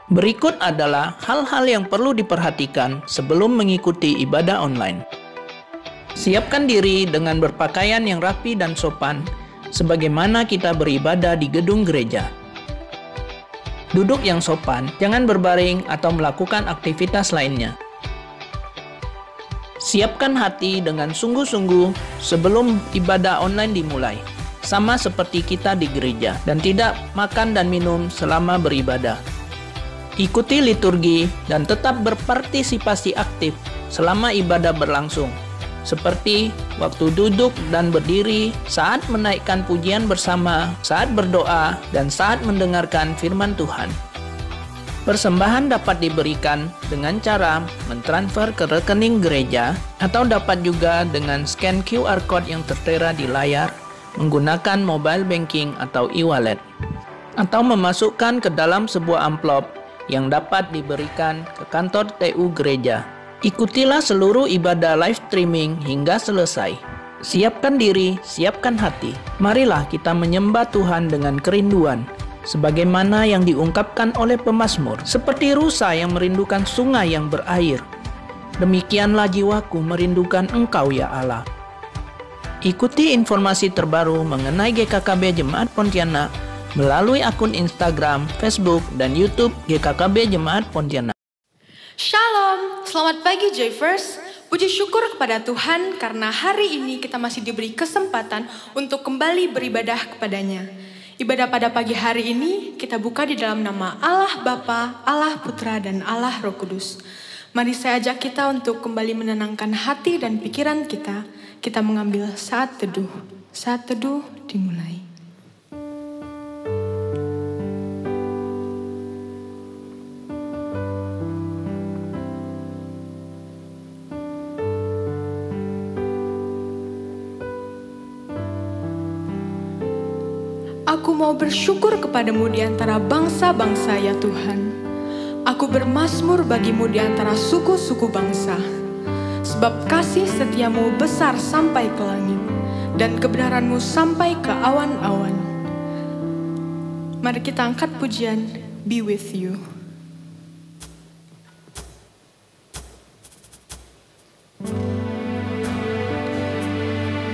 Berikut adalah hal-hal yang perlu diperhatikan sebelum mengikuti ibadah online. Siapkan diri dengan berpakaian yang rapi dan sopan, sebagaimana kita beribadah di gedung gereja. Duduk yang sopan, jangan berbaring atau melakukan aktivitas lainnya. Siapkan hati dengan sungguh-sungguh sebelum ibadah online dimulai, sama seperti kita di gereja, dan tidak makan dan minum selama beribadah. Ikuti liturgi dan tetap berpartisipasi aktif selama ibadah berlangsung, seperti waktu duduk dan berdiri, saat menaikkan pujian bersama, saat berdoa, dan saat mendengarkan firman Tuhan. Persembahan dapat diberikan dengan cara mentransfer ke rekening gereja atau dapat juga dengan scan QR Code yang tertera di layar menggunakan mobile banking atau e-wallet, atau memasukkan ke dalam sebuah amplop yang dapat diberikan ke kantor TU gereja. Ikutilah seluruh ibadah live streaming hingga selesai. Siapkan diri, siapkan hati. Marilah kita menyembah Tuhan dengan kerinduan, sebagaimana yang diungkapkan oleh pemazmur, seperti rusa yang merindukan sungai yang berair. Demikianlah jiwaku merindukan Engkau ya Allah. Ikuti informasi terbaru mengenai GKKB Jemaat Pontianak melalui akun Instagram, Facebook, dan YouTube GKKB Jemaat Pontianak. Shalom, selamat pagi Joyverse. Puji syukur kepada Tuhan karena hari ini kita masih diberi kesempatan untuk kembali beribadah kepadanya. Ibadah pada pagi hari ini kita buka di dalam nama Allah Bapa, Allah Putra, dan Allah Roh Kudus. Mari saya ajak kita untuk kembali menenangkan hati dan pikiran kita. Kita mengambil saat teduh. Saat teduh dimulai. Aku mau bersyukur kepadamu di antara bangsa-bangsa ya Tuhan. Aku bermazmur bagimu di antara suku-suku bangsa. Sebab kasih setiamu besar sampai ke langit, dan kebenaranmu sampai ke awan-awan. Mari kita angkat pujian Be With You.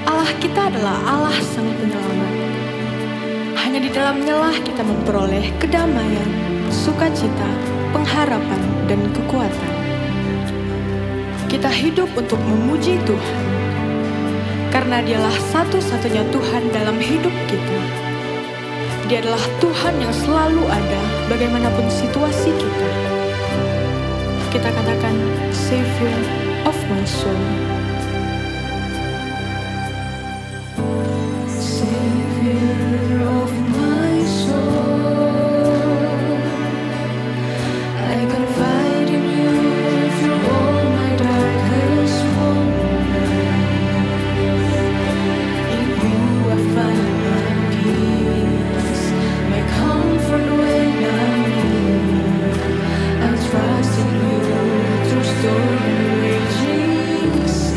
Allah kita adalah Allah Sang Penyelamat. Hanya di dalamnya lah kita memperoleh kedamaian, sukacita, pengharapan, dan kekuatan. Kita hidup untuk memuji Tuhan, karena Dialah satu-satunya Tuhan dalam hidup kita. Dia adalah Tuhan yang selalu ada bagaimanapun situasi kita. Kita katakan, Savior of my soul. Trust in you through storm and raging.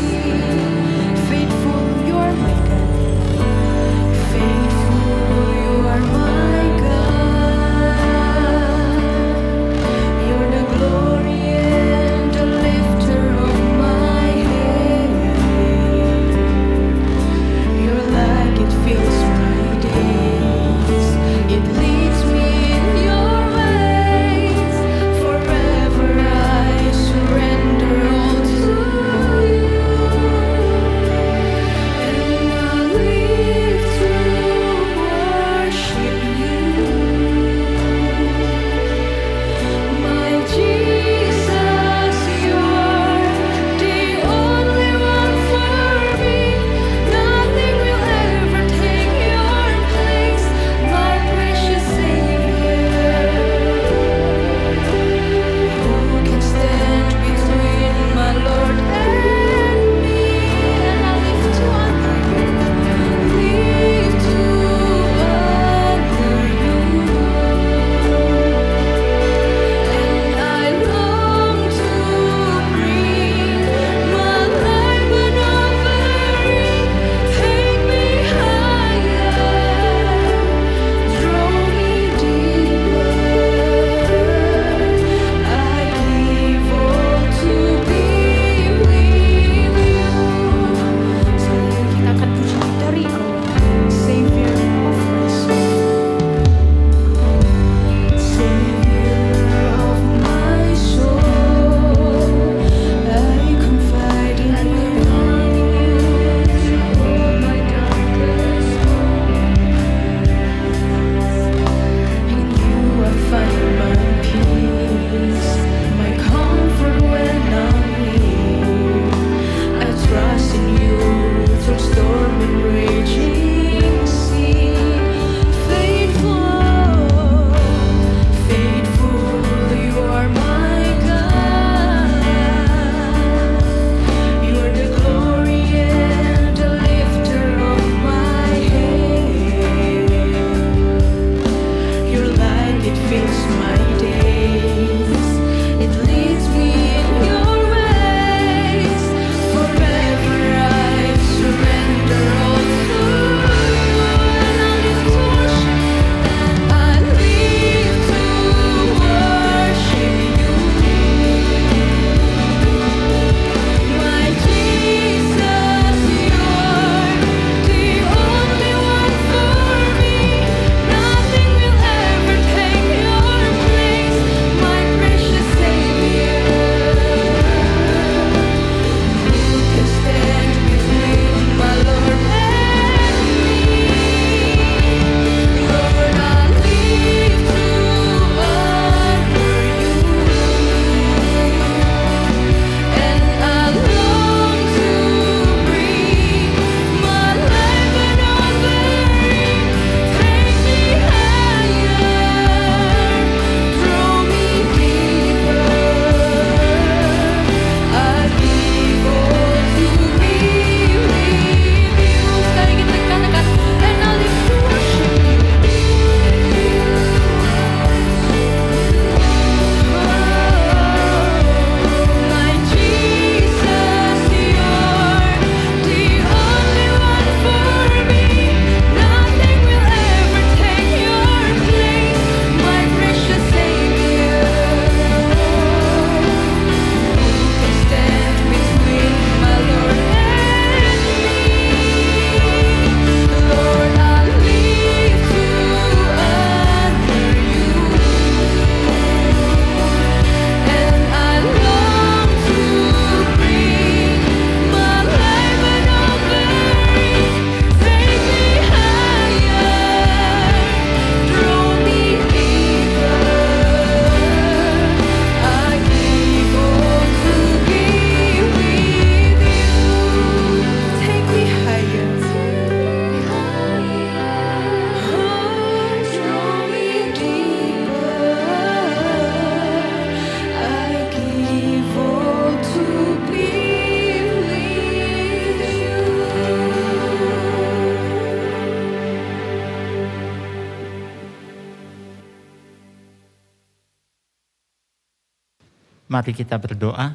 Mari kita berdoa.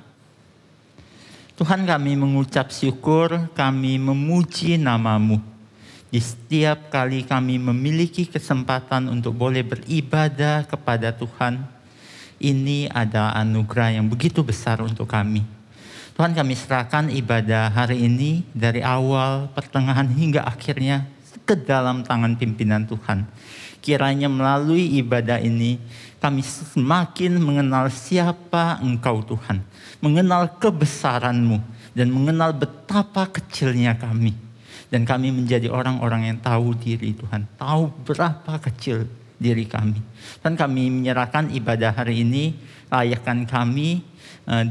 Tuhan, kami mengucap syukur, kami memuji nama-Mu. Di setiap kali kami memiliki kesempatan untuk boleh beribadah kepada Tuhan, ini ada anugerah yang begitu besar untuk kami. Tuhan, kami serahkan ibadah hari ini dari awal, pertengahan hingga akhirnya ke dalam tangan pimpinan Tuhan. Kiranya melalui ibadah ini kami semakin mengenal siapa Engkau Tuhan, mengenal kebesaran-Mu dan mengenal betapa kecilnya kami. Dan kami menjadi orang-orang yang tahu diri Tuhan, tahu berapa kecil diri kami. Dan kami menyerahkan ibadah hari ini, layakkan kami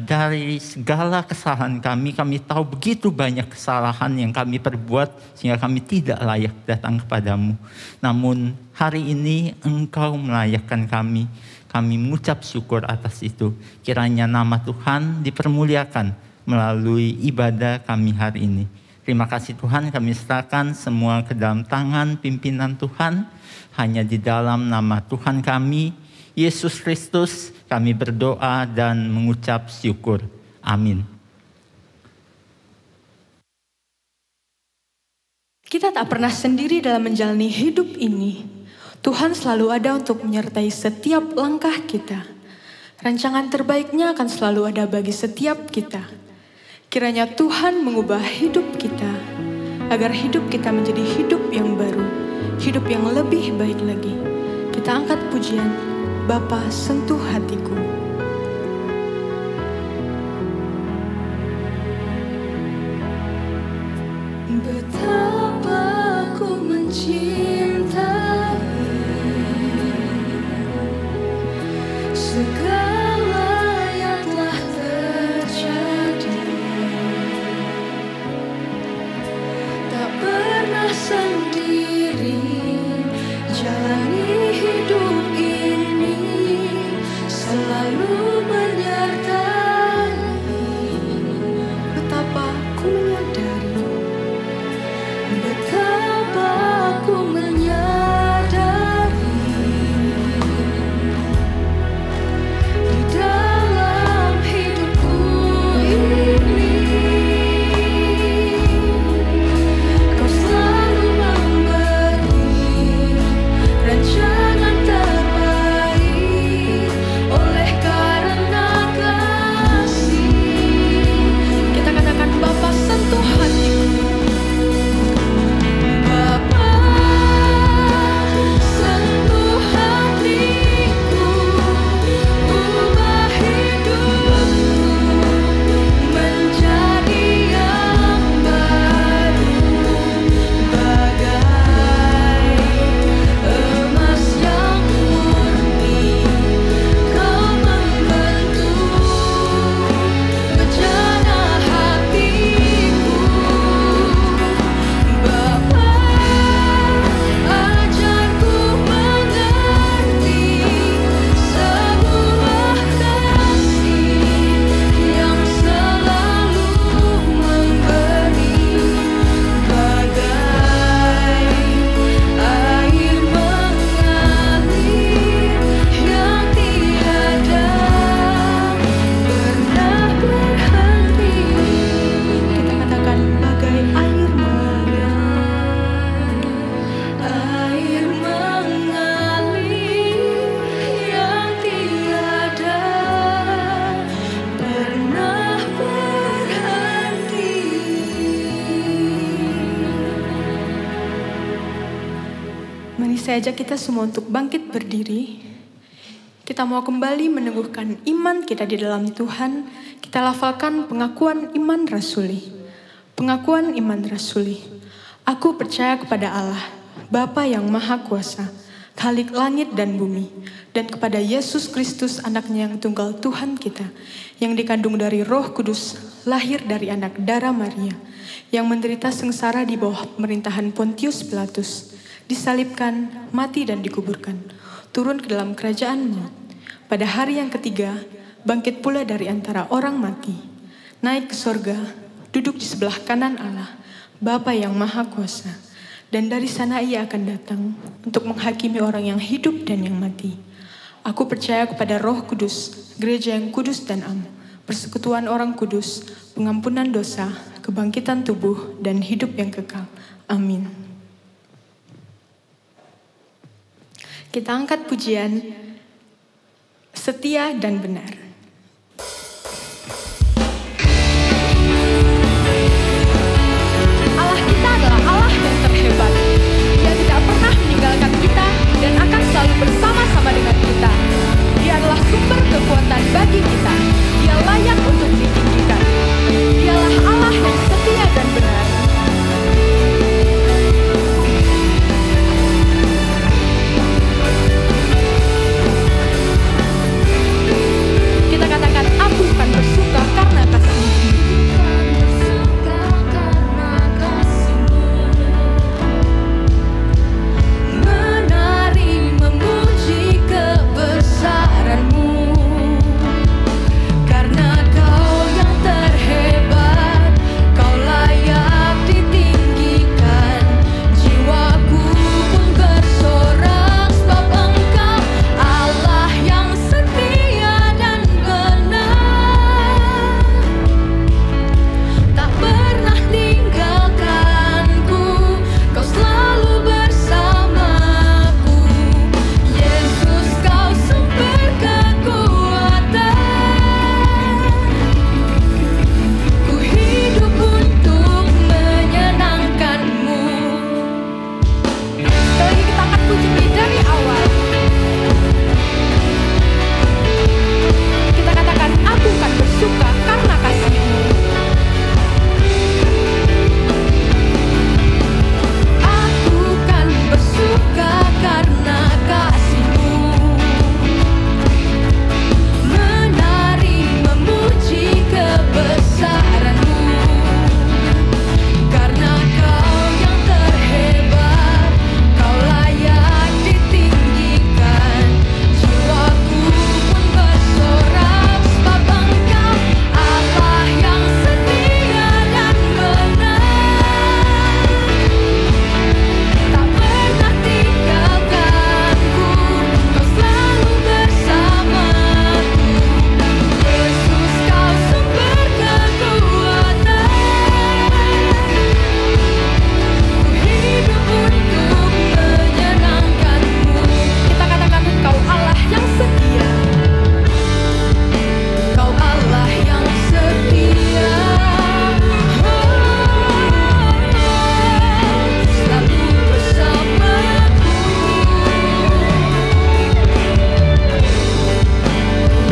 dari segala kesalahan kami. Kami tahu begitu banyak kesalahan yang kami perbuat sehingga kami tidak layak datang kepadamu. Namun hari ini Engkau melayakkan kami. Kami mengucap syukur atas itu. Kiranya nama Tuhan dipermuliakan melalui ibadah kami hari ini. Terima kasih Tuhan, kami serahkan semua ke dalam tangan pimpinan Tuhan. Hanya di dalam nama Tuhan kami, Yesus Kristus, kami berdoa dan mengucap syukur. Amin. Kita tak pernah sendiri dalam menjalani hidup ini. Tuhan selalu ada untuk menyertai setiap langkah kita. Rancangan terbaiknya akan selalu ada bagi setiap kita. Kiranya Tuhan mengubah hidup kita, agar hidup kita menjadi hidup yang baru, hidup yang lebih baik lagi. Kita angkat pujian, Bapa sentuh hatiku. Betapa ku mencintai segala yang telah terjadi. Tak pernah sendiri jalani hidup ini, selalu menyertai. Betapa ku menyadari, betapa ku menyadari, di dalam hidupku ini Kau selalu memberi rancangan terbaik oleh karena kasih. Kita katakan, Bapa sentuh hatiku. Bapa sentuh hatiku, ubah hidupku menjadi yang baru, bagai emas yang murni. Kau membentuk bejana hatiku. Bapa, ajarku mengerti sebuah kasih yang selalu memberi, bagai air mengalir yang tiada pernah berhenti. Kita katakan, bagai air mengalir yang tiada pernah berhenti. Mari saya ajak kita semua untuk bangkit berdiri. Kita mau kembali meneguhkan iman kita di dalam Tuhan. Kita lafalkan pengakuan iman rasuli. Pengakuan iman rasuli. Aku percaya kepada Allah, Bapa yang Maha Kuasa, Khalik langit dan bumi, dan kepada Yesus Kristus anaknya yang tunggal Tuhan kita, yang dikandung dari Roh Kudus, lahir dari anak darah Maria, yang menderita sengsara di bawah pemerintahan Pontius Pilatus, disalibkan, mati dan dikuburkan, turun ke dalam kerajaan maut. Pada hari yang ketiga, bangkit pula dari antara orang mati, naik ke sorga, duduk di sebelah kanan Allah, Bapa yang Maha Kuasa, dan dari sana ia akan datang untuk menghakimi orang yang hidup dan yang mati. Aku percaya kepada Roh Kudus, gereja yang kudus dan am, persekutuan orang kudus, pengampunan dosa, kebangkitan tubuh, dan hidup yang kekal. Amin. Kita angkat pujian Setia dan Benar. Allah kita adalah Allah yang terhebat. Dia tidak pernah meninggalkan kita dan akan selalu bersama-sama dengan kita. Dia adalah sumber kekuatan bagi kita. Dia layak untuk ditinggikan. Dialah Allah yang setia dan benar. Kita katakan, aku akan bersuka karena kasih-Mu. Menari memuji kebesaran-Mu, karena Kau yang terhebat, Kau layak ditinggikan. Jiwaku pun bersorak sebab Engkau Allah yang setia dan benar. Tak pernah tinggalkanku, Kau selalu bersamaku. Yesus, Kau sumber kekuatan. Ku hidup untuk menyenangkan-Mu. Sekali lagi kita akan puji dari awal. Kita katakan, aku akan bersuka karena kasih-Mu. Aku kan bersuka karena kasih-Mu. Menari memuji kebesaran-Mu, karena Kau yang terhebat, Kau layak ditinggikan. Jiwaku pun bersorak sebab Engkau Allah yang setia dan benar. Tak pernah tinggalkanku, Kau selalu bersamaku. Yesus, Kau sumber kekuatan. Ku hidup untuk menyenangkan-Mu. Kita katakan, Kau Allah yang setia. Kau Allah yang setia. Selalu bersamaku.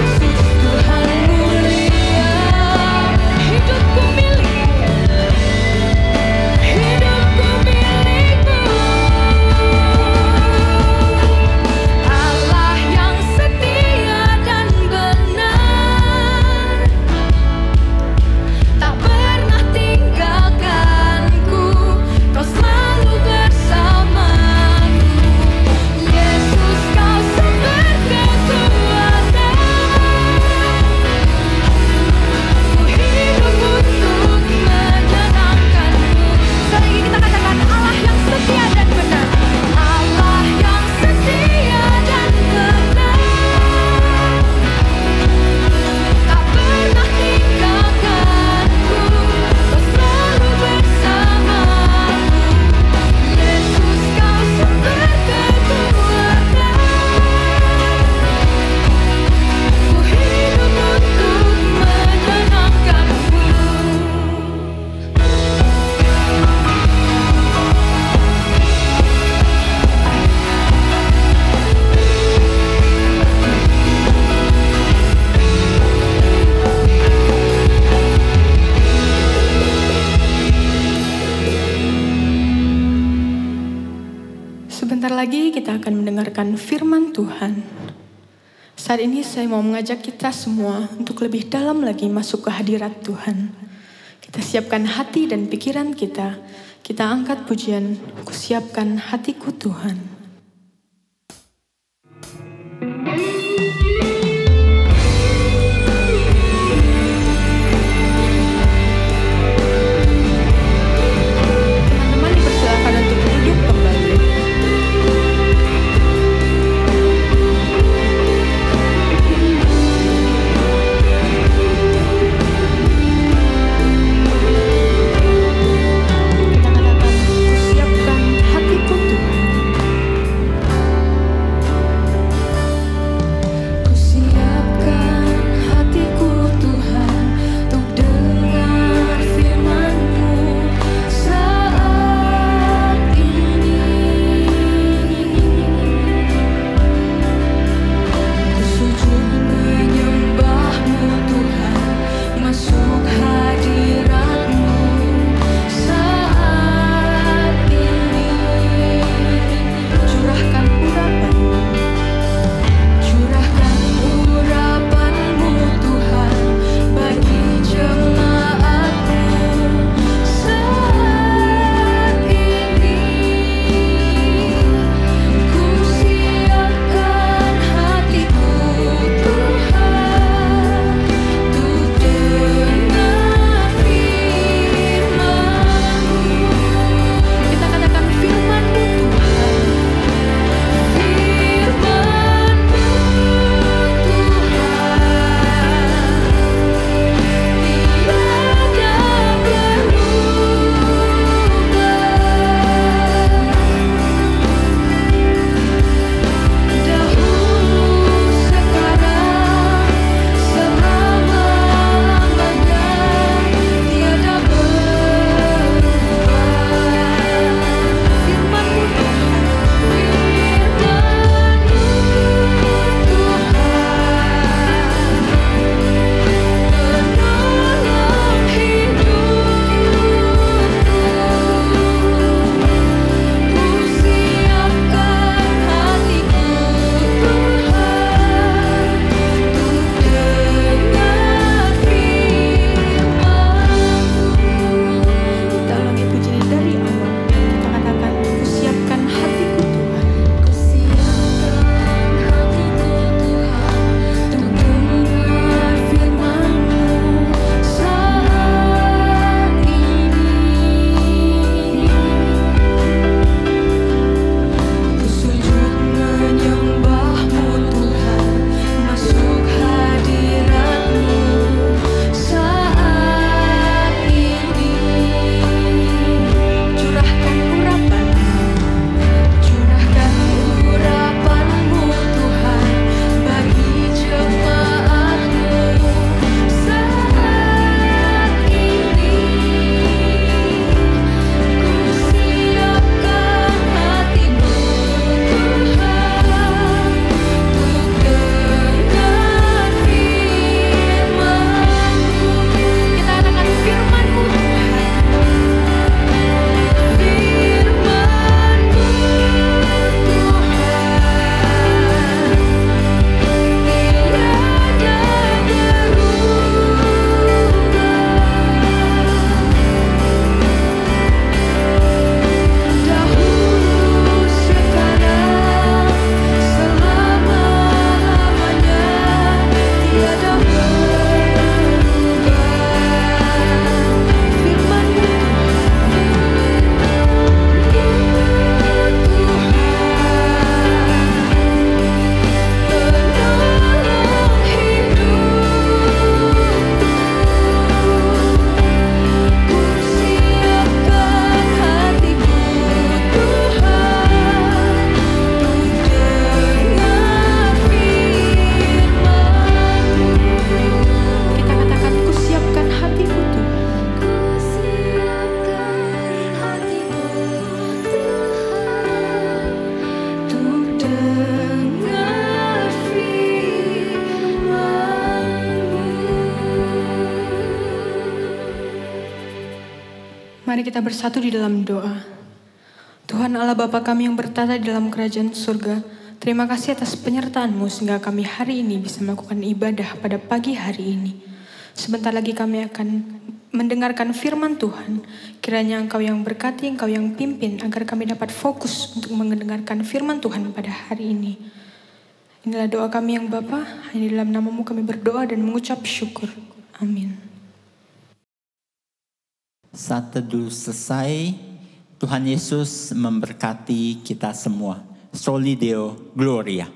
Yesus Tuhan mulia. Hidupku milik-Mu. Hidupku milik-Mu. Allah yang setia dan benar. Tak pernah tinggalkanku, Kau selalu bersamaku. Yesus, Kau sumber kekuatan. Ku hidup untuk menyenangkan-Mu. Sekali lagi kita katakan, Allah yang setia dan benar. Allah yang setia dan benar. Tak pernah tinggalkanku, Kau selalu bersamaku. Yesus, Kau sumber kekuatan. Ku hidup untuk menyenangkan-Mu. Sebentar lagi kita akan mendengarkan firman Tuhan. Saat ini saya mau mengajak kita semua untuk lebih dalam lagi masuk ke hadirat Tuhan. Kita siapkan hati dan pikiran kita. Kita angkat pujian, Ku siapkan hatiku Tuhan. Teman-teman dipersilakan untuk duduk kembali. Mari kita bersatu di dalam doa. Tuhan Allah Bapa kami yang bertata di dalam kerajaan surga, terima kasih atas penyertaan-Mu sehingga kami hari ini bisa melakukan ibadah pada pagi hari ini. Sebentar lagi kami akan mendengarkan firman Tuhan. Kiranya Engkau yang berkati, Engkau yang pimpin agar kami dapat fokus untuk mendengarkan firman Tuhan pada hari ini. Inilah doa kami yang Bapa, hanya di dalam nama-Mu kami berdoa dan mengucap syukur. Amin. Saat teduh selesai, Tuhan Yesus memberkati kita semua. Soli Deo Gloria.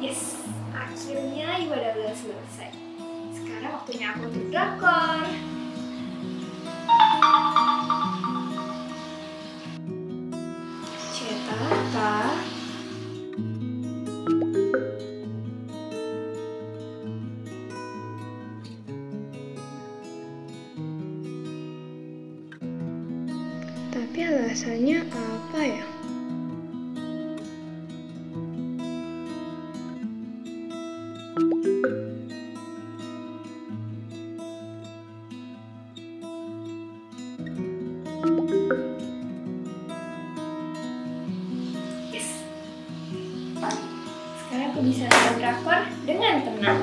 Yes, akhirnya ibadah udah selesai. Sekarang waktunya aku untuk drakor. Cetata. Tapi alasannya apa ya? Yes. Sekarang aku bisa nonton drakor dengan tenang.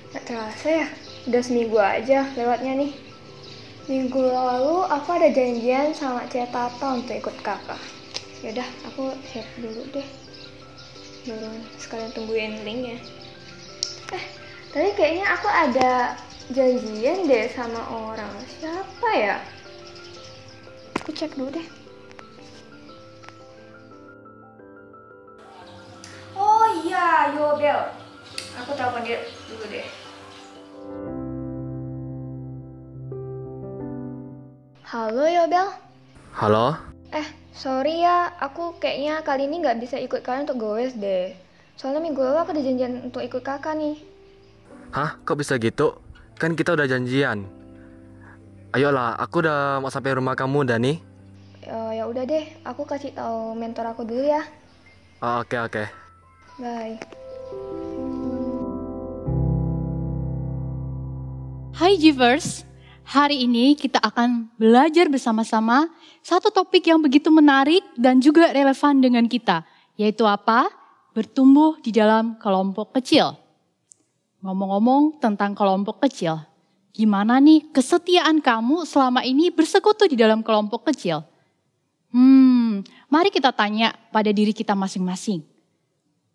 Gak terasa ya, udah seminggu aja lewatnya nih. Minggu lalu aku ada janjian sama Cetata untuk ikut kakak. Yaudah, aku siap dulu deh. Baru sekalian tungguin linknya. Tadi kayaknya aku ada janjian deh sama orang. Siapa ya? Aku cek dulu deh. Oh iya, Yobel. Aku telepon dia dulu deh. Halo Yobel. Halo? Sorry ya, aku kayaknya kali ini nggak bisa ikut kalian untuk goes deh. Soalnya minggu lalu aku ada janjian untuk ikut kakak nih. Hah? Kok bisa gitu? Kan kita udah janjian. Ayolah, aku udah mau sampai rumah kamu, Dani. Ya udah deh, aku kasih tahu mentor aku dulu ya. Oke. Bye. Hai Givers, hari ini kita akan belajar bersama-sama satu topik yang begitu menarik dan juga relevan dengan kita, yaitu apa? Bertumbuh di dalam kelompok kecil. Ngomong-ngomong tentang kelompok kecil, gimana nih kesetiaan kamu selama ini bersekutu di dalam kelompok kecil? Mari kita tanya pada diri kita masing-masing.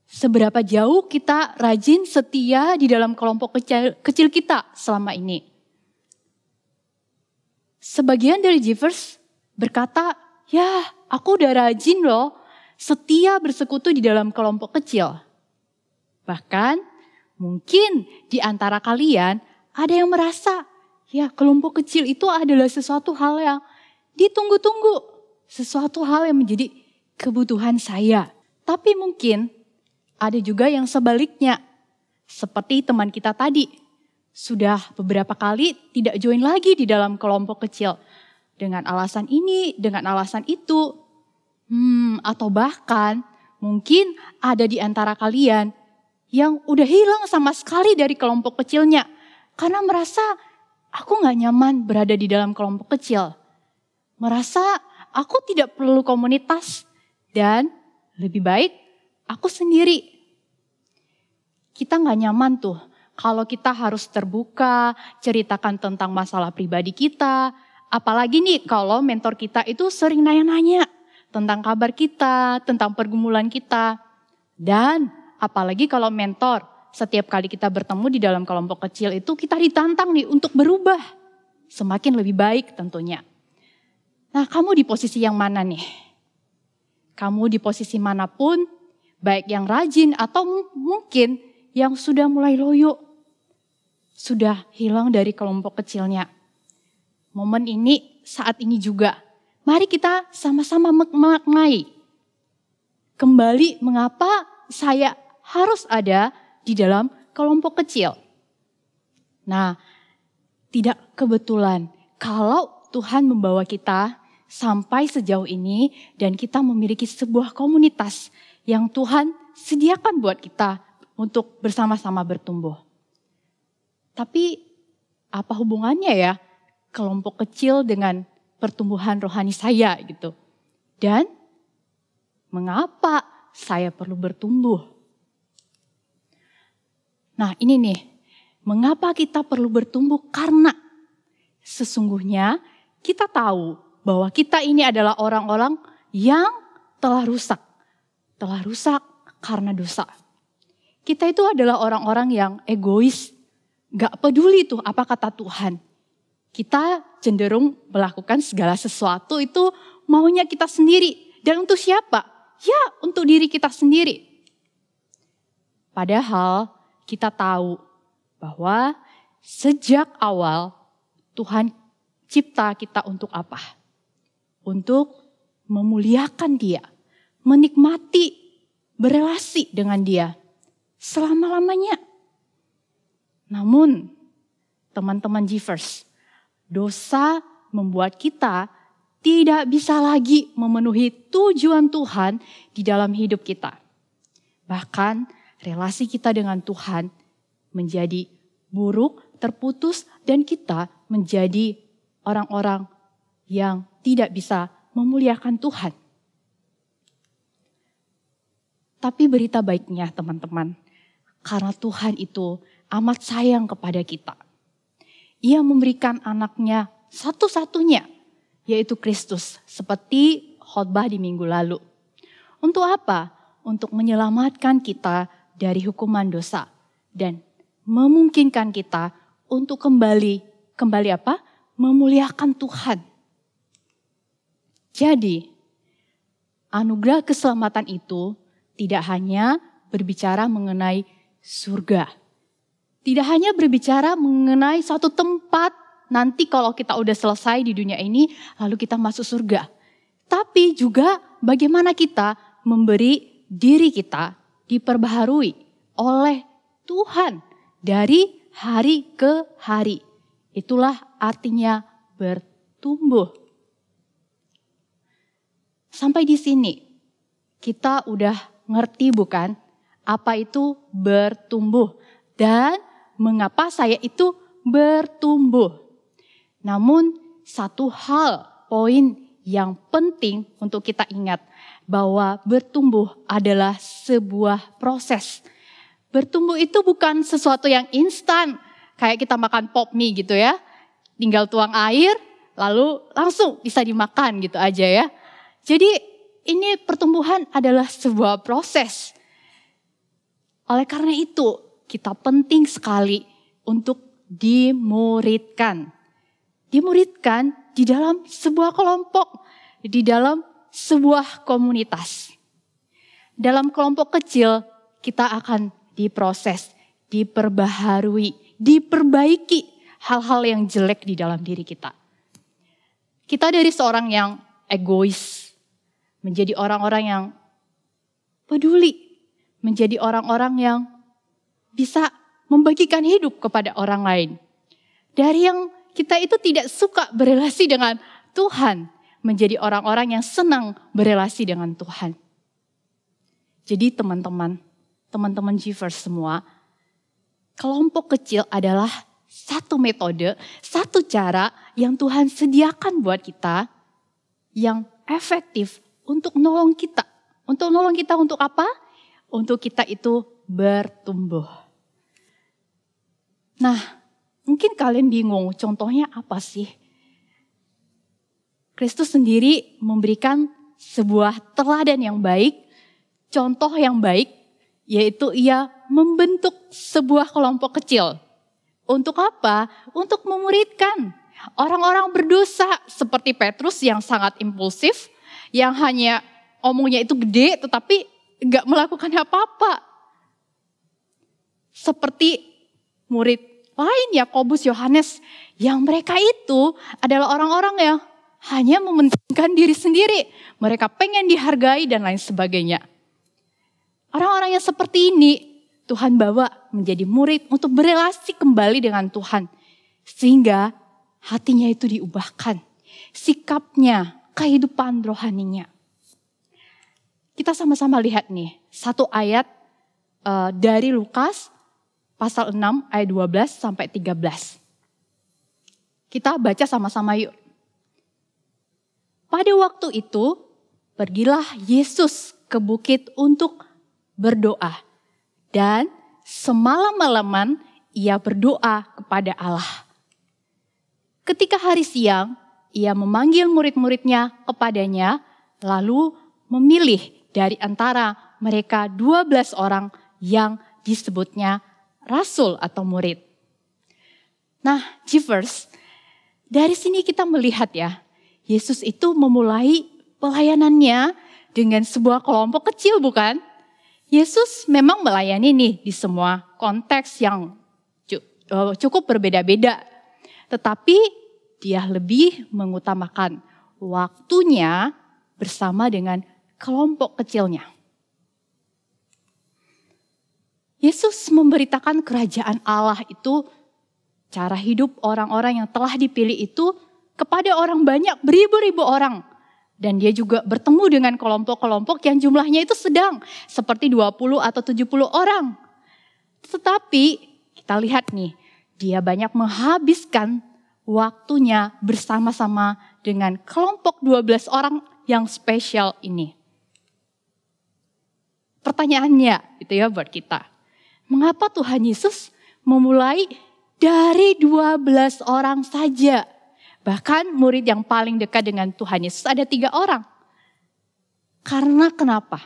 Seberapa jauh kita rajin setia di dalam kelompok kecil kita selama ini? Sebagian dari Givers berkata, ya aku udah rajin loh setia bersekutu di dalam kelompok kecil. Bahkan mungkin di antara kalian ada yang merasa, ya kelompok kecil itu adalah sesuatu hal yang ditunggu-tunggu. Sesuatu hal yang menjadi kebutuhan saya. Tapi mungkin ada juga yang sebaliknya. Seperti teman kita tadi. Sudah beberapa kali tidak join lagi di dalam kelompok kecil. Dengan alasan ini, dengan alasan itu. Atau bahkan mungkin ada di antara kalian yang udah hilang sama sekali dari kelompok kecilnya. Karena merasa aku gak nyaman berada di dalam kelompok kecil. Merasa aku tidak perlu komunitas dan lebih baik aku sendiri. Kita gak nyaman tuh kalau kita harus terbuka, ceritakan tentang masalah pribadi kita. Apalagi nih kalau mentor kita itu sering nanya-nanya tentang kabar kita, tentang pergumulan kita. Dan apalagi kalau mentor setiap kali kita bertemu di dalam kelompok kecil itu kita ditantang nih untuk berubah. Semakin lebih baik tentunya. Nah, kamu di posisi yang mana nih? Kamu di posisi manapun, baik yang rajin atau mungkin yang sudah mulai loyo, sudah hilang dari kelompok kecilnya. Momen ini, saat ini juga, mari kita sama-sama memaknai. Kembali mengapa saya harus ada di dalam kelompok kecil. Nah, tidak kebetulan kalau Tuhan membawa kita sampai sejauh ini dan kita memiliki sebuah komunitas yang Tuhan sediakan buat kita untuk bersama-sama bertumbuh. Tapi apa hubungannya ya kelompok kecil dengan pertumbuhan rohani saya gitu? Dan mengapa saya perlu bertumbuh? Nah ini nih, mengapa kita perlu bertumbuh? Karena sesungguhnya kita tahu bahwa kita ini adalah orang-orang yang telah rusak. Telah rusak karena dosa. Kita itu adalah orang-orang yang egois. Gak peduli tuh apa kata Tuhan. Kita cenderung melakukan segala sesuatu itu maunya kita sendiri. Dan untuk siapa? Ya untuk diri kita sendiri. Padahal kita tahu bahwa sejak awal Tuhan cipta kita untuk apa? Untuk memuliakan Dia, menikmati, berelasi dengan Dia selama-lamanya. Namun, teman-teman Givers, dosa membuat kita tidak bisa lagi memenuhi tujuan Tuhan di dalam hidup kita. Bahkan relasi kita dengan Tuhan menjadi buruk, terputus, dan kita menjadi orang-orang yang tidak bisa memuliakan Tuhan. Tapi berita baiknya teman-teman, karena Tuhan itu amat sayang kepada kita. Ia memberikan anaknya satu-satunya, yaitu Kristus, seperti khotbah di minggu lalu. Untuk apa? Untuk menyelamatkan kita dari hukuman dosa dan memungkinkan kita untuk kembali apa? Memuliakan Tuhan. Jadi, anugerah keselamatan itu tidak hanya berbicara mengenai surga. Tidak hanya berbicara mengenai suatu tempat nanti kalau kita udah selesai di dunia ini lalu kita masuk surga. Tapi juga bagaimana kita memberi diri kita diperbaharui oleh Tuhan dari hari ke hari. Itulah artinya bertumbuh. Sampai di sini kita udah ngerti bukan apa itu bertumbuh dan mengapa saya itu bertumbuh. Namun satu hal, poin yang penting untuk kita ingat bahwa bertumbuh adalah sebuah proses. Bertumbuh itu bukan sesuatu yang instan, kayak kita makan pop mie gitu ya. Tinggal tuang air, lalu langsung bisa dimakan gitu aja ya. Jadi ini pertumbuhan adalah sebuah proses. Oleh karena itu, kita penting sekali untuk dimuridkan. Dimuridkan di dalam sebuah kelompok, di dalam sebuah komunitas. Dalam kelompok kecil, kita akan diproses, diperbaharui, diperbaiki hal-hal yang jelek di dalam diri kita. Kita dari seorang yang egois, menjadi orang-orang yang peduli, menjadi orang-orang yang bisa membagikan hidup kepada orang lain. Dari yang kita itu tidak suka berelasi dengan Tuhan, menjadi orang-orang yang senang berelasi dengan Tuhan. Jadi teman-teman Givers semua, kelompok kecil adalah satu metode, satu cara yang Tuhan sediakan buat kita yang efektif untuk nolong kita. Untuk nolong kita untuk apa? Untuk kita itu bertumbuh. Nah, mungkin kalian bingung contohnya apa sih? Kristus sendiri memberikan sebuah teladan yang baik, contoh yang baik, yaitu ia membentuk sebuah kelompok kecil. Untuk apa? Untuk memuridkan orang-orang berdosa seperti Petrus yang sangat impulsif, yang hanya omongnya itu gede tetapi gak melakukan apa-apa. Seperti murid lain Yakobus, Yohanes, yang mereka itu adalah orang-orang yang hanya mementingkan diri sendiri. Mereka pengen dihargai dan lain sebagainya. Orang-orang yang seperti ini Tuhan bawa menjadi murid untuk berelasi kembali dengan Tuhan. Sehingga hatinya itu diubahkan. Sikapnya, kehidupan rohaninya. Kita sama-sama lihat nih, satu ayat dari Lukas pasal 6 ayat 12 sampai 13. Kita baca sama-sama yuk. Pada waktu itu, pergilah Yesus ke bukit untuk berdoa. Dan semalam-malaman ia berdoa kepada Allah. Ketika hari siang, ia memanggil murid-muridnya kepadanya, lalu memilih dari antara mereka 12 orang yang disebutnya rasul atau murid. Nah, Givers, dari sini kita melihat ya, Yesus itu memulai pelayanannya dengan sebuah kelompok kecil, bukan? Yesus memang melayani nih di semua konteks yang cukup berbeda-beda. Tetapi dia lebih mengutamakan waktunya bersama dengan kelompok kecilnya. Yesus memberitakan kerajaan Allah itu, cara hidup orang-orang yang telah dipilih itu kepada orang banyak, beribu-ribu orang. Dan dia juga bertemu dengan kelompok-kelompok yang jumlahnya itu sedang, seperti 20 atau 70 orang. Tetapi kita lihat nih, dia banyak menghabiskan waktunya bersama-sama dengan kelompok 12 orang yang spesial ini. Pertanyaannya itu ya buat kita. Mengapa Tuhan Yesus memulai dari 12 orang saja? Bahkan murid yang paling dekat dengan Tuhan Yesus ada 3 orang. Karena kenapa?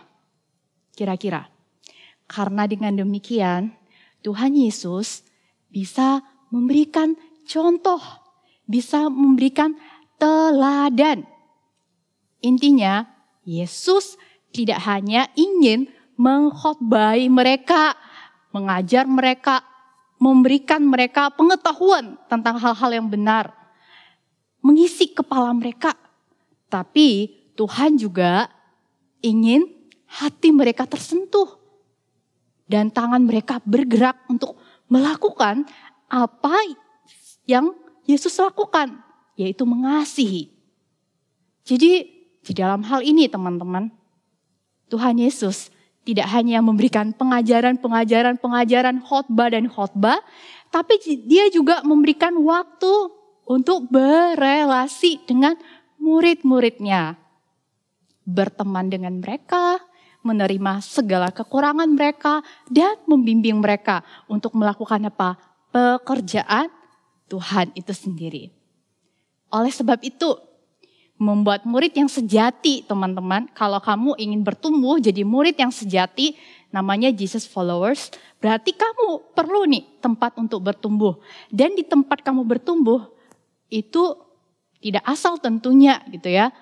Kira-kira. Karena dengan demikian Tuhan Yesus bisa memberikan contoh, bisa memberikan teladan. Intinya Yesus tidak hanya ingin mengkhotbahi mereka, mengajar mereka, memberikan mereka pengetahuan tentang hal-hal yang benar, mengisi kepala mereka. Tapi Tuhan juga ingin hati mereka tersentuh dan tangan mereka bergerak untuk melakukan apa yang Yesus lakukan, yaitu mengasihi. Jadi di dalam hal ini teman-teman, Tuhan Yesus tidak hanya memberikan pengajaran khotbah dan khotbah, tapi dia juga memberikan waktu untuk berelasi dengan murid-muridnya. Berteman dengan mereka, menerima segala kekurangan mereka, dan membimbing mereka untuk melakukan apa? Pekerjaan Tuhan itu sendiri. Oleh sebab itu, membuat murid yang sejati, teman-teman. Kalau kamu ingin bertumbuh jadi murid yang sejati, namanya Jesus followers, berarti kamu perlu nih tempat untuk bertumbuh. Dan di tempat kamu bertumbuh, itu tidak asal tentunya gitu ya.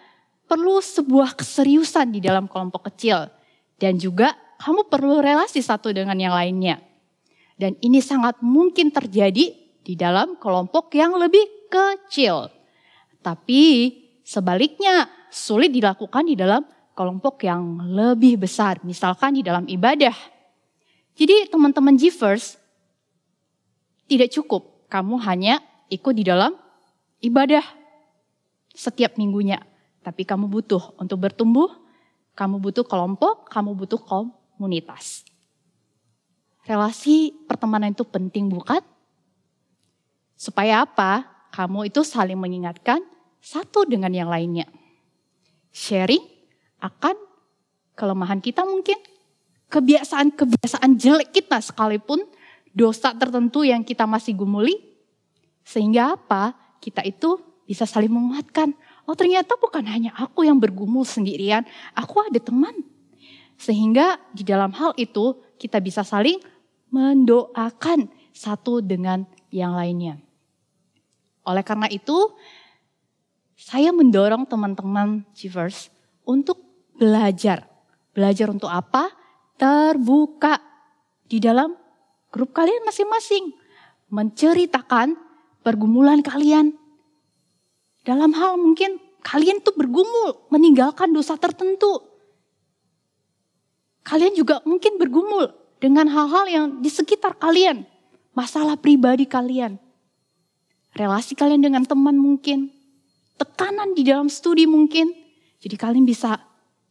Perlu sebuah keseriusan di dalam kelompok kecil. Dan juga kamu perlu relasi satu dengan yang lainnya. Dan ini sangat mungkin terjadi di dalam kelompok yang lebih kecil. Tapi sebaliknya, sulit dilakukan di dalam kelompok yang lebih besar, misalkan di dalam ibadah. Jadi teman-teman Givers, tidak cukup kamu hanya ikut di dalam ibadah setiap minggunya. Tapi kamu butuh untuk bertumbuh, kamu butuh kelompok, kamu butuh komunitas. Relasi pertemanan itu penting bukan? Supaya apa? Kamu itu saling mengingatkan satu dengan yang lainnya. Sharing akan kelemahan kita mungkin. Kebiasaan-kebiasaan jelek kita sekalipun. Dosa tertentu yang kita masih gumuli. Sehingga apa? Kita itu bisa saling menguatkan. Oh ternyata bukan hanya aku yang bergumul sendirian. Aku ada teman. Sehingga di dalam hal itu kita bisa saling mendoakan satu dengan yang lainnya. Oleh karena itu, saya mendorong teman-teman Givers untuk belajar. Belajar untuk apa? Terbuka di dalam grup kalian masing-masing. Menceritakan pergumulan kalian. Dalam hal mungkin kalian tuh bergumul, meninggalkan dosa tertentu. Kalian juga mungkin bergumul dengan hal-hal yang di sekitar kalian. Masalah pribadi kalian. Relasi kalian dengan teman mungkin. Tekanan di dalam studi mungkin. Jadi kalian bisa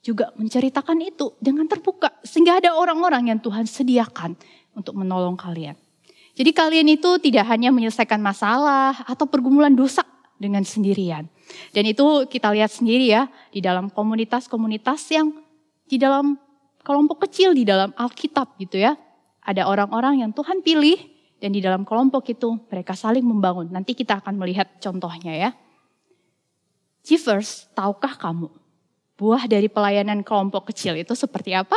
juga menceritakan itu dengan terbuka. Sehingga ada orang-orang yang Tuhan sediakan untuk menolong kalian. Jadi kalian itu tidak hanya menyelesaikan masalah atau pergumulan dosa dengan sendirian. Dan itu kita lihat sendiri ya di dalam komunitas-komunitas yang di dalam kelompok kecil di dalam Alkitab gitu ya. Ada orang-orang yang Tuhan pilih dan di dalam kelompok itu mereka saling membangun. Nanti kita akan melihat contohnya ya. Givers, tahukah kamu buah dari pelayanan kelompok kecil itu seperti apa?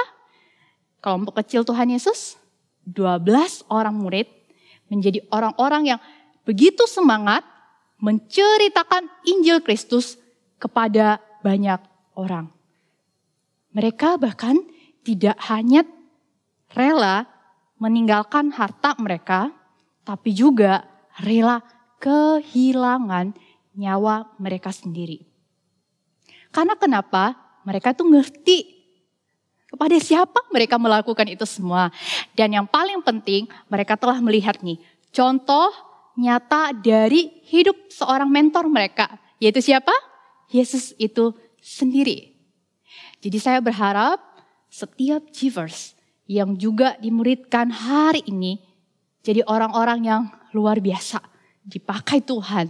Kelompok kecil Tuhan Yesus, 12 orang murid menjadi orang-orang yang begitu semangat menceritakan Injil Kristus kepada banyak orang. Mereka bahkan tidak hanya rela meninggalkan harta mereka, tapi juga rela kehilangan nyawa mereka sendiri. Karena kenapa? Mereka tuh ngerti kepada siapa mereka melakukan itu semua. Dan yang paling penting, mereka telah melihat nih, contoh nyata dari hidup seorang mentor mereka. Yaitu siapa? Yesus itu sendiri. Jadi saya berharap setiap givers yang juga dimuridkan hari ini, jadi orang-orang yang luar biasa, dipakai Tuhan.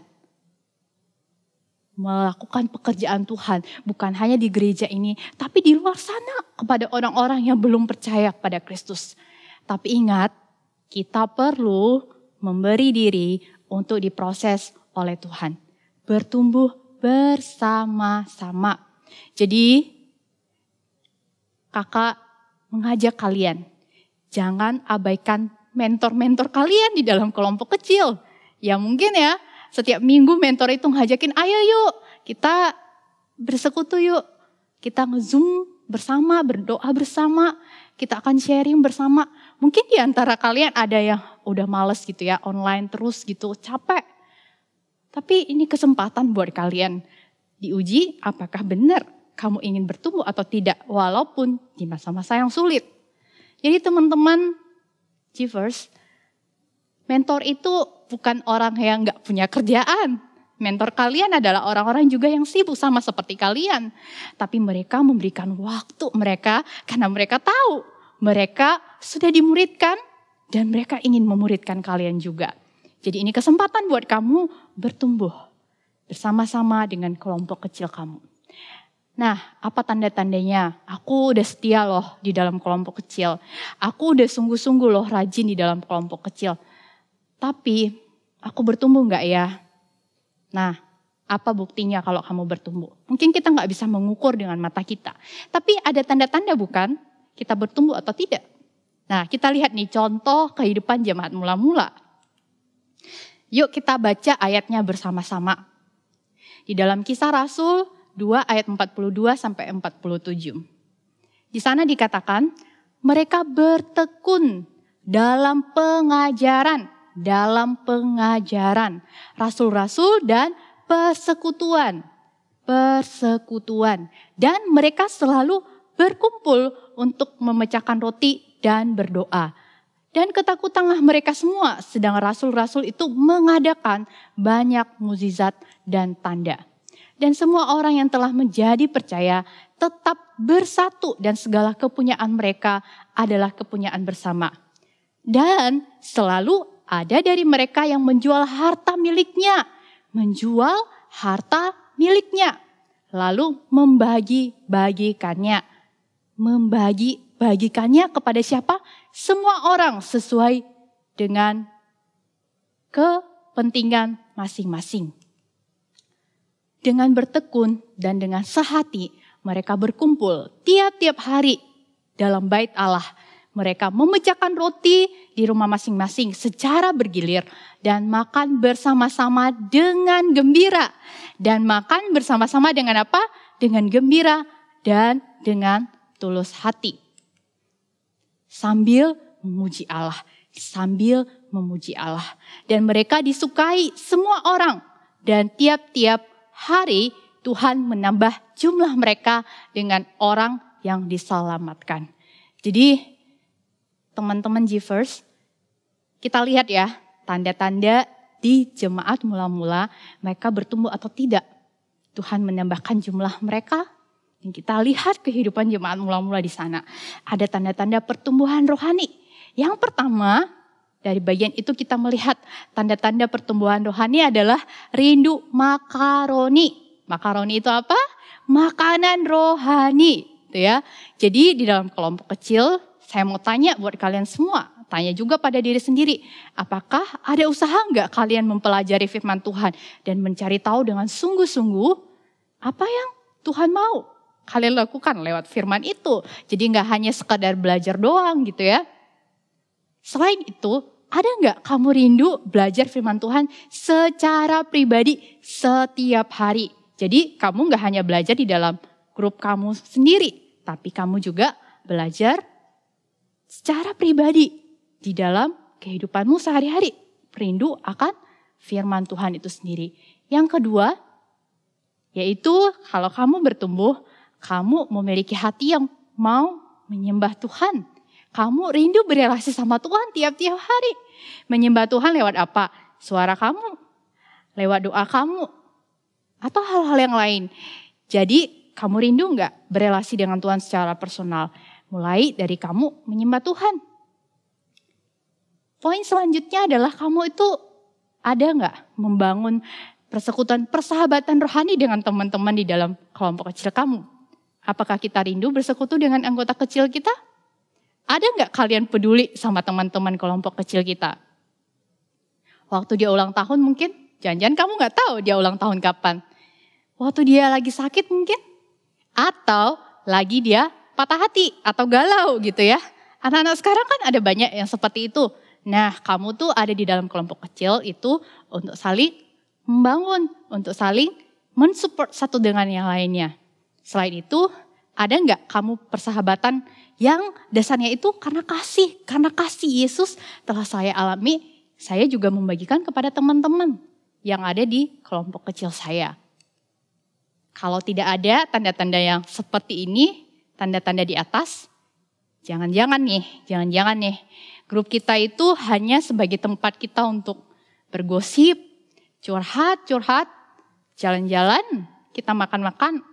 Melakukan pekerjaan Tuhan, bukan hanya di gereja ini, tapi di luar sana kepada orang-orang yang belum percaya pada Kristus. Tapi ingat, kita perlu memberi diri untuk diproses oleh Tuhan. Bertumbuh bersama-sama. Jadi, kakak mengajak kalian, jangan abaikan mentor-mentor kalian di dalam kelompok kecil. Ya mungkin ya, setiap minggu mentor itu ngajakin, ayo yuk kita bersekutu yuk. Kita nge-zoom bersama, berdoa bersama, kita akan sharing bersama. Mungkin di antara kalian ada yang udah males gitu ya, online terus gitu, capek. Tapi ini kesempatan buat kalian diuji apakah benar kamu ingin bertumbuh atau tidak, walaupun di masa-masa yang sulit. Jadi teman-teman givers, mentor itu bukan orang yang gak punya kerjaan. Mentor kalian adalah orang-orang juga yang sibuk sama seperti kalian. Tapi mereka memberikan waktu mereka karena mereka tahu mereka sudah dimuridkan dan mereka ingin memuridkan kalian juga. Jadi ini kesempatan buat kamu bertumbuh bersama-sama dengan kelompok kecil kamu. Nah, apa tanda-tandanya? Aku udah setia loh di dalam kelompok kecil. Aku udah sungguh-sungguh loh rajin di dalam kelompok kecil. Tapi aku bertumbuh gak ya? Nah, apa buktinya kalau kamu bertumbuh? Mungkin kita gak bisa mengukur dengan mata kita. Tapi ada tanda-tanda bukan? Kita bertumbuh atau tidak? Nah, kita lihat nih contoh kehidupan jemaat mula-mula. Yuk kita baca ayatnya bersama-sama. Di dalam Kisah Rasul 2 ayat 42 sampai 47. Di sana dikatakan, mereka bertekun dalam pengajaran, rasul-rasul dan persekutuan. Dan mereka selalu berkumpul untuk memecahkan roti dan berdoa. Dan ketakutanlah mereka semua, sedang rasul-rasul itu mengadakan banyak mukjizat dan tanda. Dan semua orang yang telah menjadi percaya tetap bersatu dan segala kepunyaan mereka adalah kepunyaan bersama. Dan selalu ada dari mereka yang menjual harta miliknya. Lalu membagi-bagikannya kepada siapa? Semua orang sesuai dengan kepentingan masing-masing. Dengan bertekun dan dengan sehati mereka berkumpul tiap-tiap hari dalam bait Allah. Mereka memecahkan roti di rumah masing-masing secara bergilir dan makan bersama-sama dengan gembira. Dan makan bersama-sama dengan apa? Dengan gembira dan dengan tulus hati. Sambil memuji Allah. Dan mereka disukai semua orang. Dan tiap-tiap hari Tuhan menambah jumlah mereka dengan orang yang diselamatkan. Jadi teman-teman givers, kita lihat ya tanda-tanda di jemaat mula-mula mereka bertumbuh atau tidak. Tuhan menambahkan jumlah mereka dan kita lihat kehidupan jemaat mula-mula di sana. Ada tanda-tanda pertumbuhan rohani. Yang pertama, Dari bagian itu kita melihat tanda-tanda pertumbuhan rohani adalah rindu makaroni. Makaroni itu apa? Makanan rohani, gitu ya. Jadi di dalam kelompok kecil, saya mau tanya buat kalian semua, tanya juga pada diri sendiri, apakah ada usaha enggak kalian mempelajari firman Tuhan dan mencari tahu dengan sungguh-sungguh apa yang Tuhan mau kalian lakukan lewat firman itu. Jadi enggak hanya sekadar belajar doang gitu ya. Selain itu, ada enggak kamu rindu belajar firman Tuhan secara pribadi setiap hari? Jadi kamu enggak hanya belajar di dalam grup kamu sendiri, tapi kamu juga belajar secara pribadi di dalam kehidupanmu sehari-hari. Rindu akan firman Tuhan itu sendiri. Yang kedua, yaitu kalau kamu bertumbuh, kamu memiliki hati yang mau menyembah Tuhan. Kamu rindu berelasi sama Tuhan tiap-tiap hari. Menyembah Tuhan lewat apa? Suara kamu, lewat doa kamu, atau hal-hal yang lain. Jadi kamu rindu enggak berelasi dengan Tuhan secara personal? Mulai dari kamu menyembah Tuhan. Poin selanjutnya adalah kamu itu ada enggak membangun persekutuan persahabatan rohani dengan teman-teman di dalam kelompok kecil kamu? Apakah kita rindu bersekutu dengan anggota kecil kita? Ada enggak kalian peduli sama teman-teman kelompok kecil kita? Waktu dia ulang tahun mungkin, jangan-jangan kamu enggak tahu dia ulang tahun kapan. Waktu dia lagi sakit mungkin, atau lagi dia patah hati atau galau gitu ya. Anak-anak sekarang kan ada banyak yang seperti itu. Nah, kamu tuh ada di dalam kelompok kecil itu untuk saling membangun, untuk saling mensupport satu dengan yang lainnya. Selain itu, ada enggak kamu persahabatan yang dasarnya itu karena kasih Yesus telah saya alami, saya juga membagikan kepada teman-teman yang ada di kelompok kecil saya. Kalau tidak ada tanda-tanda yang seperti ini, tanda-tanda di atas, jangan-jangan nih, grup kita itu hanya sebagai tempat kita untuk bergosip, curhat, jalan-jalan, kita makan-makan,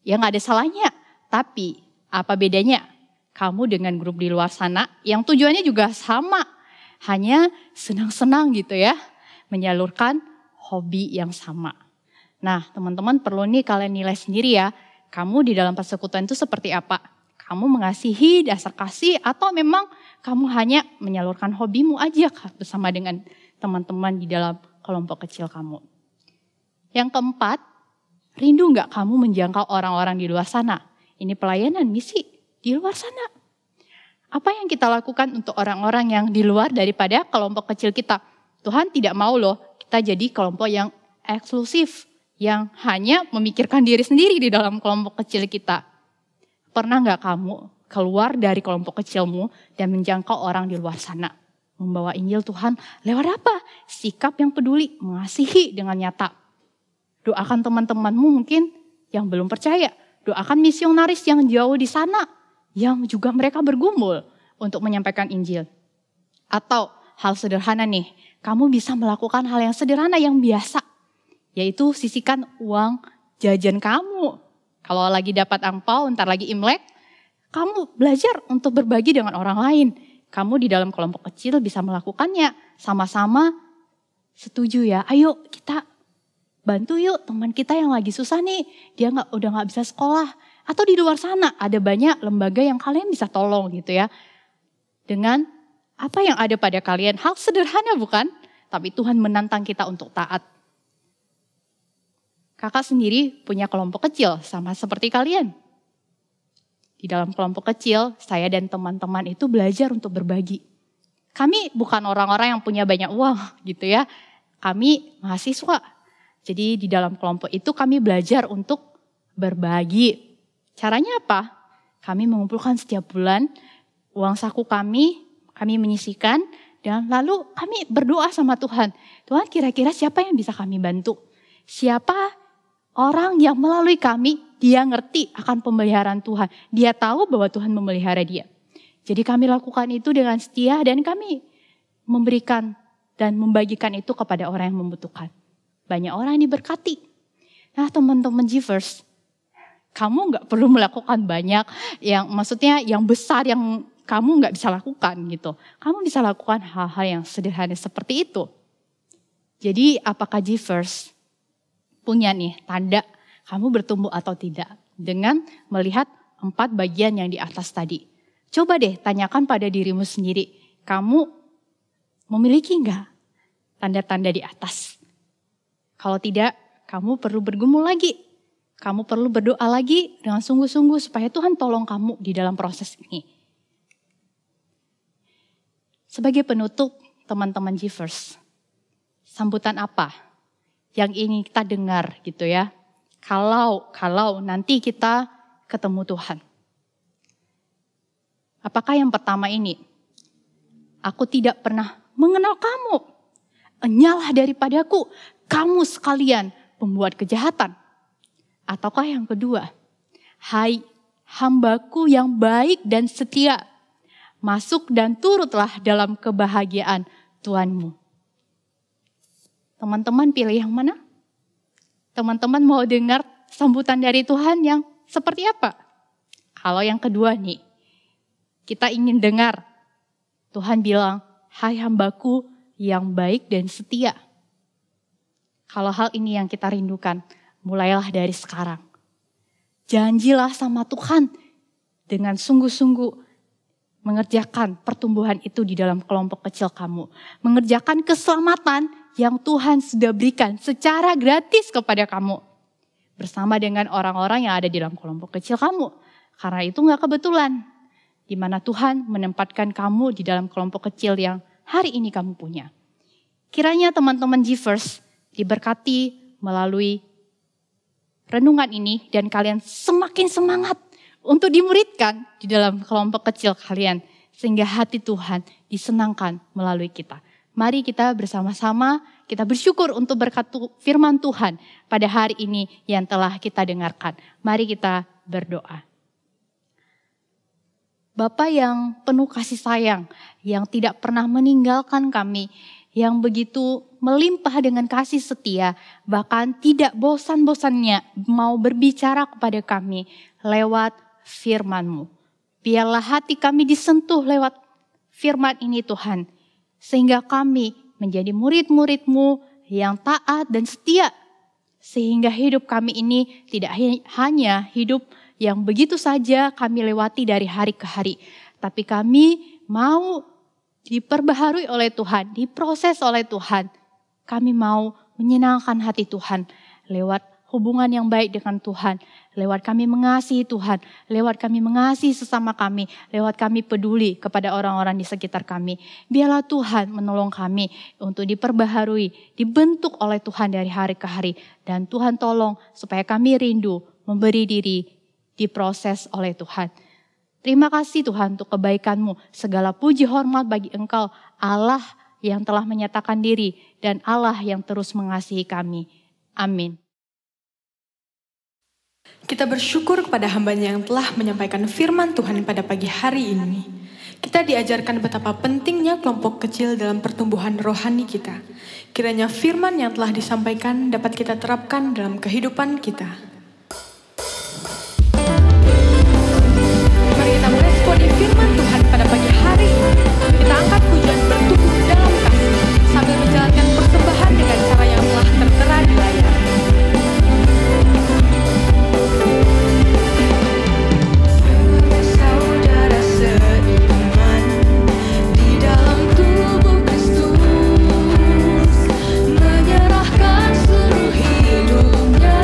ya gak ada salahnya. Tapi apa bedanya kamu dengan grup di luar sana yang tujuannya juga sama, hanya senang-senang gitu ya, menyalurkan hobi yang sama. Nah teman-teman perlu nih kalian nilai sendiri ya, kamu di dalam persekutuan itu seperti apa? Kamu mengasihi dasar kasih atau memang kamu hanya menyalurkan hobimu aja bersama dengan teman-teman di dalam kelompok kecil kamu. Yang keempat, rindu gak kamu menjangkau orang-orang di luar sana? Ini pelayanan misi di luar sana. Apa yang kita lakukan untuk orang-orang yang di luar daripada kelompok kecil kita? Tuhan tidak mau loh kita jadi kelompok yang eksklusif, yang hanya memikirkan diri sendiri di dalam kelompok kecil kita. Pernah gak kamu keluar dari kelompok kecilmu dan menjangkau orang di luar sana? Membawa Injil Tuhan lewat apa? Sikap yang peduli, mengasihi dengan nyata. Doakan teman-temanmu mungkin yang belum percaya. Doakan misionaris yang jauh di sana, yang juga mereka bergumul untuk menyampaikan Injil. Atau hal sederhana nih, kamu bisa melakukan hal yang sederhana yang biasa, yaitu sisihkan uang jajan kamu. Kalau lagi dapat angpau, ntar lagi Imlek, kamu belajar untuk berbagi dengan orang lain. Kamu di dalam kelompok kecil bisa melakukannya. Sama-sama setuju ya, ayo kita bantu yuk teman kita yang lagi susah nih. Dia udah gak bisa sekolah. Atau di luar sana ada banyak lembaga yang kalian bisa tolong gitu ya. Dengan apa yang ada pada kalian. Hal sederhana bukan? Tapi Tuhan menantang kita untuk taat. Kakak sendiri punya kelompok kecil sama seperti kalian. Di dalam kelompok kecil, saya dan teman-teman itu belajar untuk berbagi. Kami bukan orang-orang yang punya banyak uang gitu ya. Kami mahasiswa. Jadi di dalam kelompok itu kami belajar untuk berbagi. Caranya apa? Kami mengumpulkan setiap bulan uang saku kami menyisihkan. Dan lalu kami berdoa sama Tuhan. Tuhan kira-kira siapa yang bisa kami bantu? Siapa orang yang melalui kami, dia ngerti akan pemeliharaan Tuhan. Dia tahu bahwa Tuhan memelihara dia. Jadi kami lakukan itu dengan setia dan kami memberikan dan membagikan itu kepada orang yang membutuhkan. Banyak orang yang diberkati. Nah teman-teman Givers, kamu gak perlu melakukan banyak yang maksudnya yang besar, yang kamu nggak bisa lakukan gitu. Kamu bisa lakukan hal-hal yang sederhana seperti itu. Jadi apakah Givers punya nih tanda kamu bertumbuh atau tidak dengan melihat 4 bagian yang di atas tadi. Coba deh tanyakan pada dirimu sendiri, kamu memiliki nggak tanda-tanda di atas? Kalau tidak, kamu perlu bergumul lagi. Kamu perlu berdoa lagi dengan sungguh-sungguh supaya Tuhan tolong kamu di dalam proses ini. Sebagai penutup, teman-teman Givers, sambutan apa yang ingin kita dengar gitu ya? Kalau nanti kita ketemu Tuhan. Apakah yang pertama ini? Aku tidak pernah mengenal kamu. Enyahlah daripadaku, kamu sekalian pembuat kejahatan. Ataukah yang kedua? Hai hambaku yang baik dan setia, masuk dan turutlah dalam kebahagiaan Tuhanmu. Teman-teman pilih yang mana? Teman-teman mau dengar sambutan dari Tuhan yang seperti apa? Kalau yang kedua nih, kita ingin dengar Tuhan bilang, hai hambaku yang baik dan setia. Kalau hal ini yang kita rindukan, mulailah dari sekarang. Janjilah sama Tuhan dengan sungguh-sungguh mengerjakan pertumbuhan itu di dalam kelompok kecil kamu. Mengerjakan keselamatan yang Tuhan sudah berikan secara gratis kepada kamu. Bersama dengan orang-orang yang ada di dalam kelompok kecil kamu. Karena itu gak kebetulan. Di mana Tuhan menempatkan kamu di dalam kelompok kecil yang hari ini kamu punya. Kiranya teman-teman Givers diberkati melalui renungan ini dan kalian semakin semangat untuk dimuridkan di dalam kelompok kecil kalian. Sehingga hati Tuhan disenangkan melalui kita. Mari kita bersama-sama kita bersyukur untuk berkat firman Tuhan pada hari ini yang telah kita dengarkan. Mari kita berdoa. Bapa yang penuh kasih sayang, yang tidak pernah meninggalkan kami, yang begitu melimpah dengan kasih setia, bahkan tidak bosan-bosannya mau berbicara kepada kami lewat firman-Mu. Biarlah hati kami disentuh lewat firman ini Tuhan, sehingga kami menjadi murid-murid-Mu yang taat dan setia, sehingga hidup kami ini tidak hanya hidup yang begitu saja kami lewati dari hari ke hari. Tapi kami mau diperbaharui oleh Tuhan, diproses oleh Tuhan. Kami mau menyenangkan hati Tuhan lewat hubungan yang baik dengan Tuhan. Lewat kami mengasihi Tuhan, lewat kami mengasihi sesama kami, lewat kami peduli kepada orang-orang di sekitar kami. Biarlah Tuhan menolong kami untuk diperbaharui, dibentuk oleh Tuhan dari hari ke hari. Dan Tuhan tolong supaya kami rindu memberi diri diproses oleh Tuhan. Terima kasih Tuhan untuk kebaikan-Mu. Segala puji hormat bagi Engkau, Allah yang telah menyatakan diri dan Allah yang terus mengasihi kami. Amin. Kita bersyukur kepada hamba-Nya yang telah menyampaikan firman Tuhan pada pagi hari ini. Kita diajarkan betapa pentingnya kelompok kecil dalam pertumbuhan rohani kita. Kiranya firman yang telah disampaikan dapat kita terapkan dalam kehidupan kita. Mari kita meresponi firman Tuhan pada pagi hari ini. Kita angkat pujian bertumbuh dalam kasih sambil menjalankan persembahan dengan cara yang telah tertera di layar. Saudara seiman di dalam tubuh Kristus, menyerahkan seluruh hidupnya.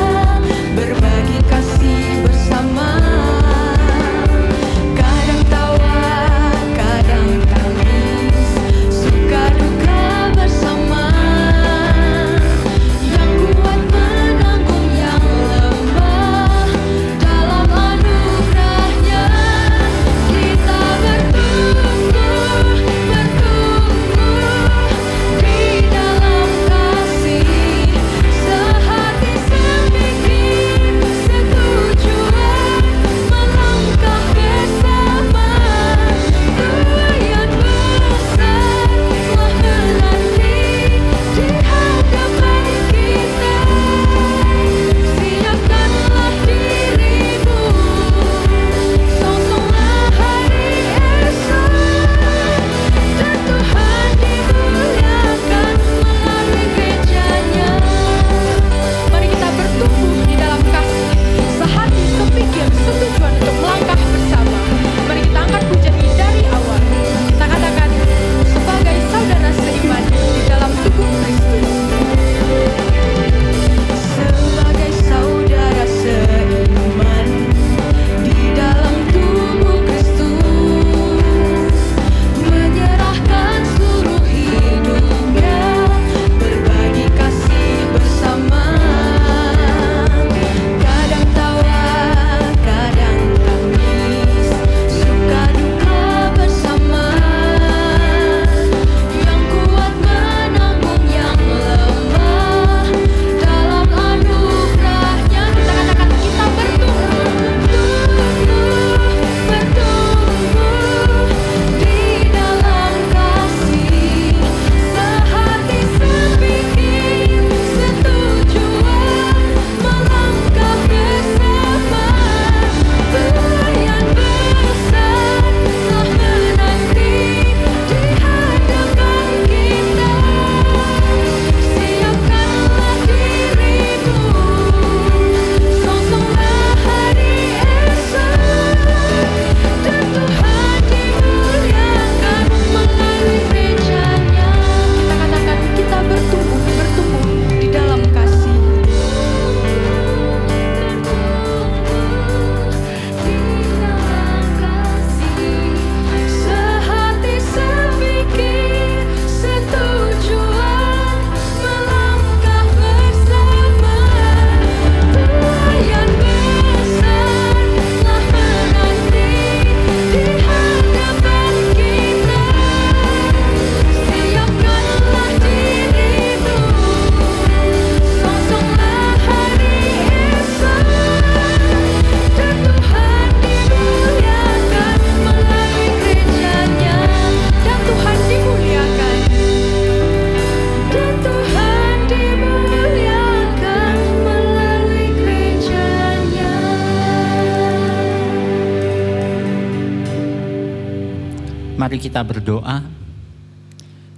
Mari kita berdoa.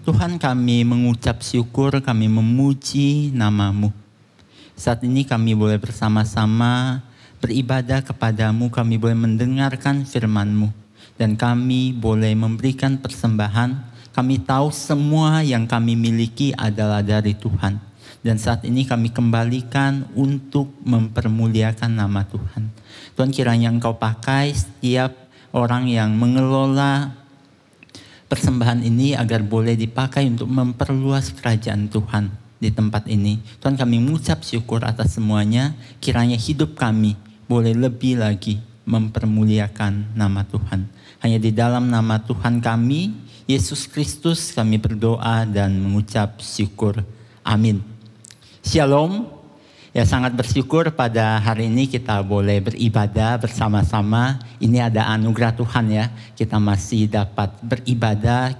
Tuhan, kami mengucap syukur, kami memuji nama-Mu. Saat ini kami boleh bersama-sama beribadah kepadamu, kami boleh mendengarkan firman-Mu. Dan kami boleh memberikan persembahan. Kami tahu semua yang kami miliki adalah dari Tuhan. Dan saat ini kami kembalikan untuk mempermuliakan nama Tuhan. Tuhan, kiranya Engkau pakai setiap orang yang mengelola persembahan ini agar boleh dipakai untuk memperluas kerajaan Tuhan di tempat ini. Tuhan, kami mengucap syukur atas semuanya. Kiranya hidup kami boleh lebih lagi mempermuliakan nama Tuhan. Hanya di dalam nama Tuhan kami, Yesus Kristus, kami berdoa dan mengucap syukur. Amin. Shalom. Ya, sangat bersyukur pada hari ini kita boleh beribadah bersama-sama. Ini ada anugerah Tuhan ya. Kita masih dapat beribadah.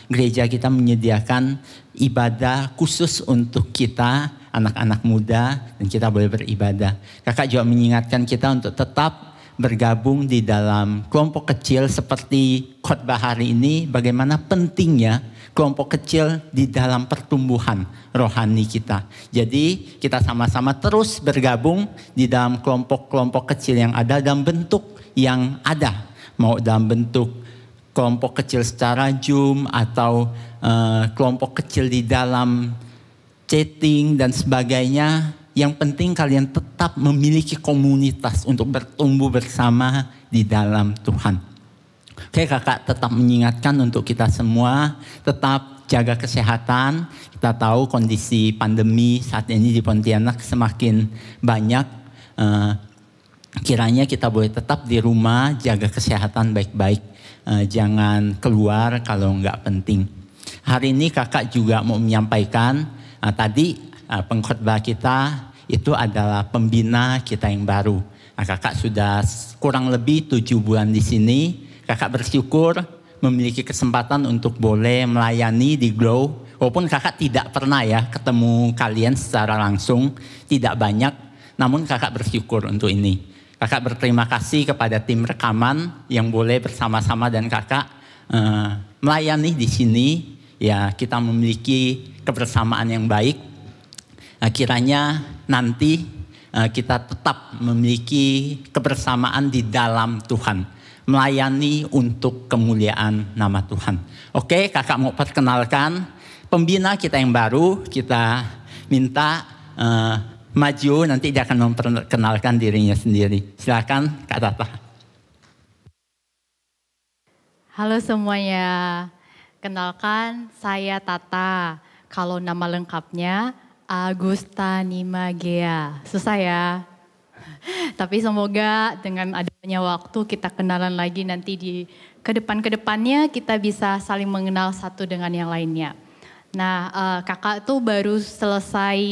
Gereja kita menyediakan ibadah khusus untuk kita, anak-anak muda, dan kita boleh beribadah. Kakak juga mengingatkan kita untuk tetap bergabung di dalam kelompok kecil seperti khotbah hari ini. Bagaimana pentingnya kelompok kecil di dalam pertumbuhan rohani kita. Jadi kita sama-sama terus bergabung di dalam kelompok-kelompok kecil yang ada dalam bentuk yang ada. Mau dalam bentuk kelompok kecil secara Zoom atau kelompok kecil di dalam chatting dan sebagainya. Yang penting kalian tetap memiliki komunitas untuk bertumbuh bersama di dalam Tuhan. Oke, kakak tetap mengingatkan untuk kita semua tetap jaga kesehatan. Kita tahu kondisi pandemi saat ini di Pontianak semakin banyak. Kiranya kita boleh tetap di rumah, jaga kesehatan baik-baik. Jangan keluar kalau nggak penting. Hari ini kakak juga mau menyampaikan, tadi pengkhotbah kita itu adalah pembina kita yang baru. Kakak sudah kurang lebih 7 bulan di sini. Kakak bersyukur memiliki kesempatan untuk boleh melayani di Glow. Walaupun kakak tidak pernah ya ketemu kalian secara langsung, tidak banyak. Namun kakak bersyukur untuk ini. Kakak berterima kasih kepada tim rekaman yang boleh bersama-sama dan kakak melayani di sini. Ya, kita memiliki kebersamaan yang baik. Kiranya nanti kita tetap memiliki kebersamaan di dalam Tuhan. Melayani untuk kemuliaan nama Tuhan. Oke, kakak mau perkenalkan pembina kita yang baru. Kita minta maju, nanti dia akan memperkenalkan dirinya sendiri. Silakan Kak Tata. Halo semuanya, kenalkan saya Tata. Kalau nama lengkapnya Agustinima Gea. Susah ya? Tapi semoga dengan adanya waktu kita kenalan lagi nanti di kedepannya kita bisa saling mengenal satu dengan yang lainnya. Nah, kakak tuh baru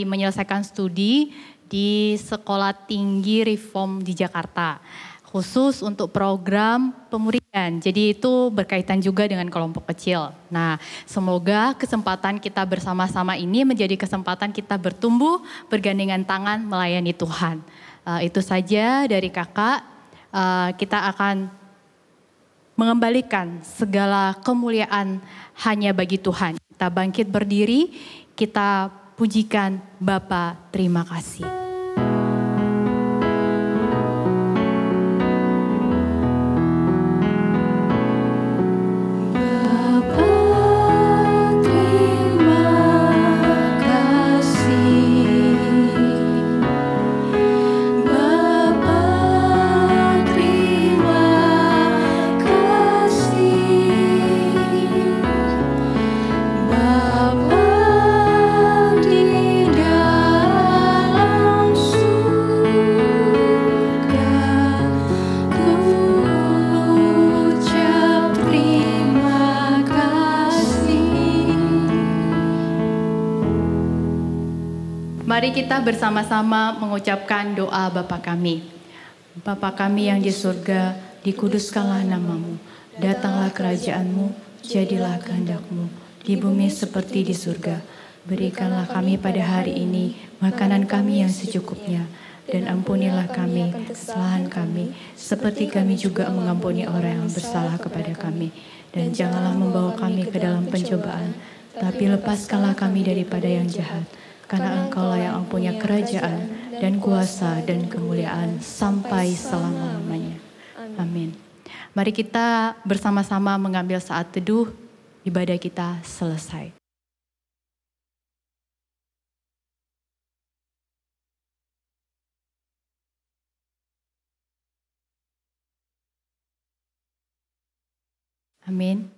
menyelesaikan studi di Sekolah Tinggi Reform di Jakarta. Khusus untuk program pemuridan. Jadi itu berkaitan juga dengan kelompok kecil. Nah, semoga kesempatan kita bersama-sama ini menjadi kesempatan kita bertumbuh, bergandengan tangan melayani Tuhan. Itu saja dari kakak. Kita akan mengembalikan segala kemuliaan hanya bagi Tuhan. Kita bangkit berdiri, kita pujikan Bapa, terima kasih. Mari kita bersama-sama mengucapkan doa Bapa kami. Bapa kami yang di surga, dikuduskanlah namamu. Datanglah kerajaanmu, jadilah kehendakmu. Di bumi seperti di surga. Berikanlah kami pada hari ini makanan kami yang secukupnya. dan ampunilah kami kesalahan kami, seperti kami juga mengampuni orang yang bersalah kepada kami. Dan janganlah membawa kami ke dalam pencobaan, tapi lepaskanlah kami daripada yang jahat. Karena Engkaulah yang punya kerajaan dan kuasa dan kemuliaan sampai selama-lamanya. Amin. Mari kita bersama-sama mengambil saat teduh, ibadah kita selesai. Amin.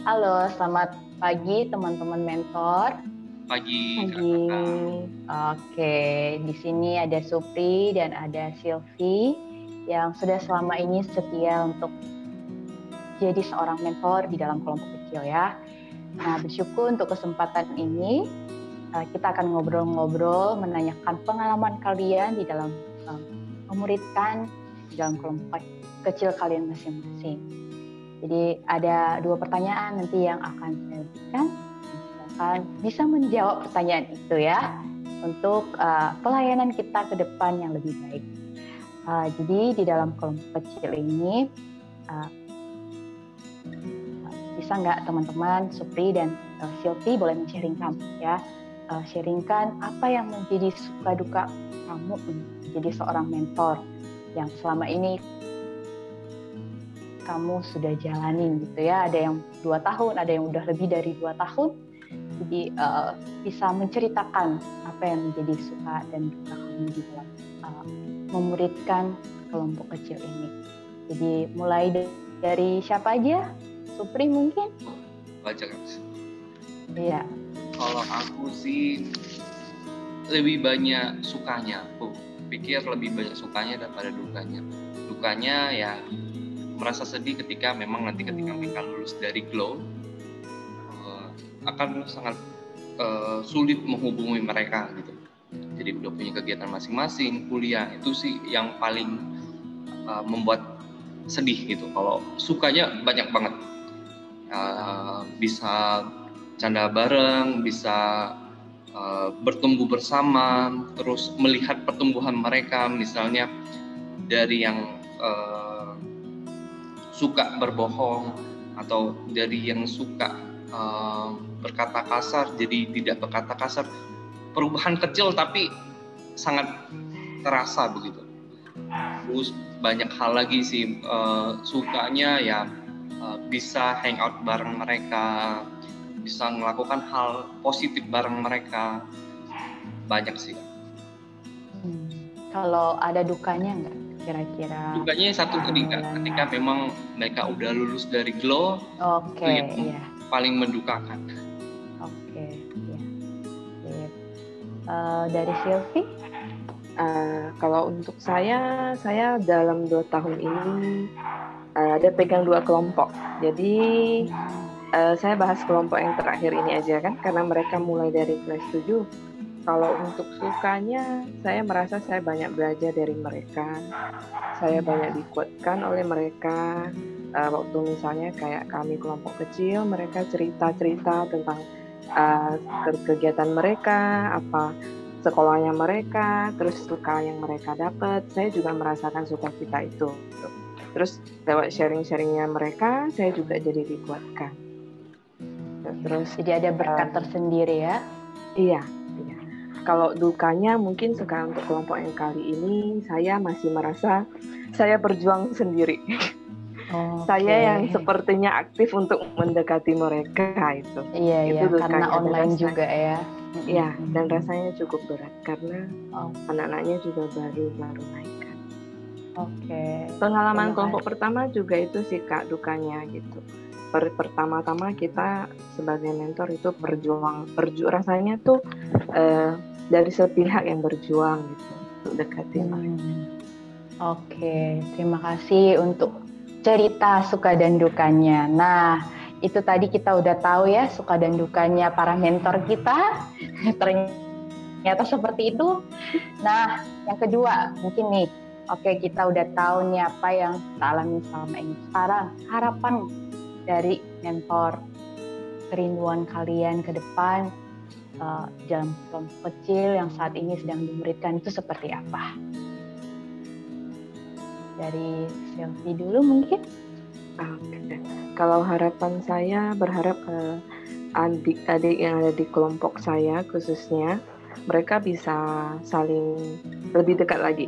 Halo, selamat pagi teman-teman mentor. Pagi. Oke, di sini ada Supri dan ada Silvi yang sudah selama ini setia untuk jadi seorang mentor di dalam kelompok kecil ya. Nah, bersyukur untuk kesempatan ini kita akan ngobrol-ngobrol, menanyakan pengalaman kalian di dalam memuridkan di dalam kelompok kecil kalian masing-masing. Jadi ada 2 pertanyaan nanti yang akan saya berikan. Silakan bisa menjawab pertanyaan itu ya, untuk pelayanan kita ke depan yang lebih baik. Jadi di dalam kelompok kecil ini bisa nggak teman-teman Supri dan Silvi boleh men-sharingkan ya, sharingkan apa yang menjadi suka duka kamu menjadi seorang mentor yang selama ini kamu sudah jalanin gitu ya. Ada yang 2 tahun, ada yang udah lebih dari 2 tahun. Jadi bisa menceritakan apa yang menjadi suka dan duka kamu di dalam memuridkan kelompok kecil ini. Jadi mulai dari siapa aja? Supri mungkin? Baca kan? Iya. Kalau aku sih lebih banyak sukanya. Aku pikir lebih banyak sukanya daripada dukanya. Dukanya ya merasa sedih ketika memang nanti ketika mereka lulus dari GLOW akan sangat sulit menghubungi mereka gitu. Jadi udah punya kegiatan masing-masing, kuliah itu sih yang paling membuat sedih gitu. Kalau sukanya banyak banget, bisa canda bareng, bisa bertumbuh bersama, terus melihat pertumbuhan mereka, misalnya dari yang suka berbohong atau dari yang suka berkata kasar jadi tidak berkata kasar. Perubahan kecil tapi sangat terasa begitu. Terus banyak hal lagi sih, sukanya ya bisa hangout bareng mereka, bisa melakukan hal positif bareng mereka, banyak sih. Kalau ada dukanya nggak kira-kira? Dukanya satu ketika memang mereka udah lulus dari GLOW, Oke, iya. paling mendukakan. Oke, iya. Dari Silvi? Kalau untuk saya dalam 2 tahun ini ada pegang 2 kelompok. Jadi saya bahas kelompok yang terakhir ini aja kan, karena mereka mulai dari kelas 7. Kalau untuk sukanya, saya merasa saya banyak belajar dari mereka. Saya banyak dikuatkan oleh mereka. Waktu misalnya kayak kami kelompok kecil, mereka cerita-cerita tentang kegiatan mereka, apa sekolahnya mereka, terus suka yang mereka dapat. Saya juga merasakan sukacita itu. Terus lewat sharing-sharingnya mereka, saya juga jadi dikuatkan. Terus jadi ada berkat tersendiri ya? Iya. Kalau dukanya mungkin sekarang untuk kelompok yang kali ini, saya masih merasa saya berjuang sendiri. Saya yang sepertinya aktif untuk mendekati mereka itu. Iya, karena online juga ya. Iya, dan rasanya cukup berat karena anak-anaknya juga baru naik kan. Oke. Pengalaman kelompok pertama juga itu sih Kak, dukanya gitu. Pertama-tama kita sebagai mentor itu rasanya tuh dari sepihak yang berjuang gitu untuk deketin mereka. Oke, terima kasih untuk cerita suka dan dukanya. Nah, itu tadi kita udah tahu ya suka dan dukanya para mentor kita. Ternyata seperti itu. Nah, yang kedua mungkin nih, oke kita udah tahu nih apa yang kita alami selama ini. Sekarang harapan dari mentor ke kerinduan kalian ke depan dalam kelompok kecil yang saat ini sedang dimuridkan itu seperti apa? Dari Selfie dulu mungkin. Oke. Kalau harapan saya berharap adik-adik yang ada di kelompok saya khususnya mereka bisa saling lebih dekat lagi,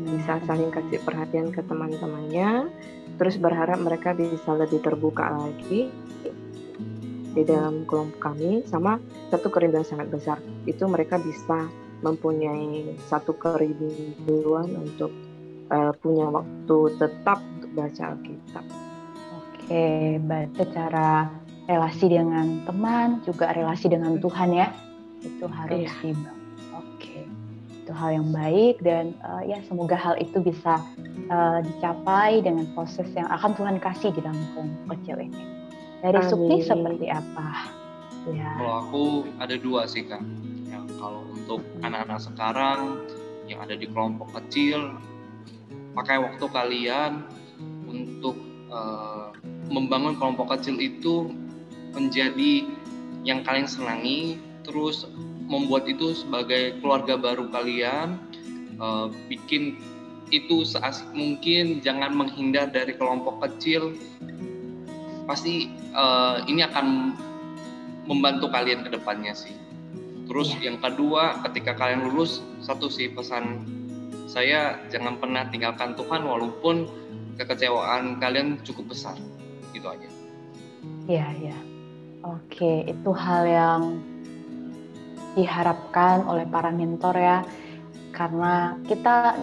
bisa saling kasih perhatian ke teman-temannya, terus berharap mereka bisa lebih terbuka lagi di dalam kelompok kami. Sama satu kerinduan sangat besar itu mereka bisa mempunyai satu kerinduan untuk punya waktu tetap untuk baca Alkitab. Oke, baik. Secara relasi dengan teman, juga relasi dengan Tuhan ya, itu harus dibangun. Oke, itu hal yang baik dan ya semoga hal itu bisa dicapai dengan proses yang akan Tuhan kasih di dalam kelompok kecil ini. Dari Sukni seperti apa? Ya. Kalau aku ada dua sih Kak. Ya, kalau untuk anak-anak sekarang yang ada di kelompok kecil, pakai waktu kalian untuk membangun kelompok kecil itu menjadi yang kalian senangi, terus membuat itu sebagai keluarga baru kalian, bikin itu seasik mungkin, jangan menghindar dari kelompok kecil. Pasti ini akan membantu kalian ke depannya sih. Terus yang kedua, ketika kalian lulus, satu sih pesan saya, jangan pernah tinggalkan Tuhan walaupun kekecewaan kalian cukup besar. Gitu aja. Iya. Oke, itu hal yang diharapkan oleh para mentor ya. Karena kita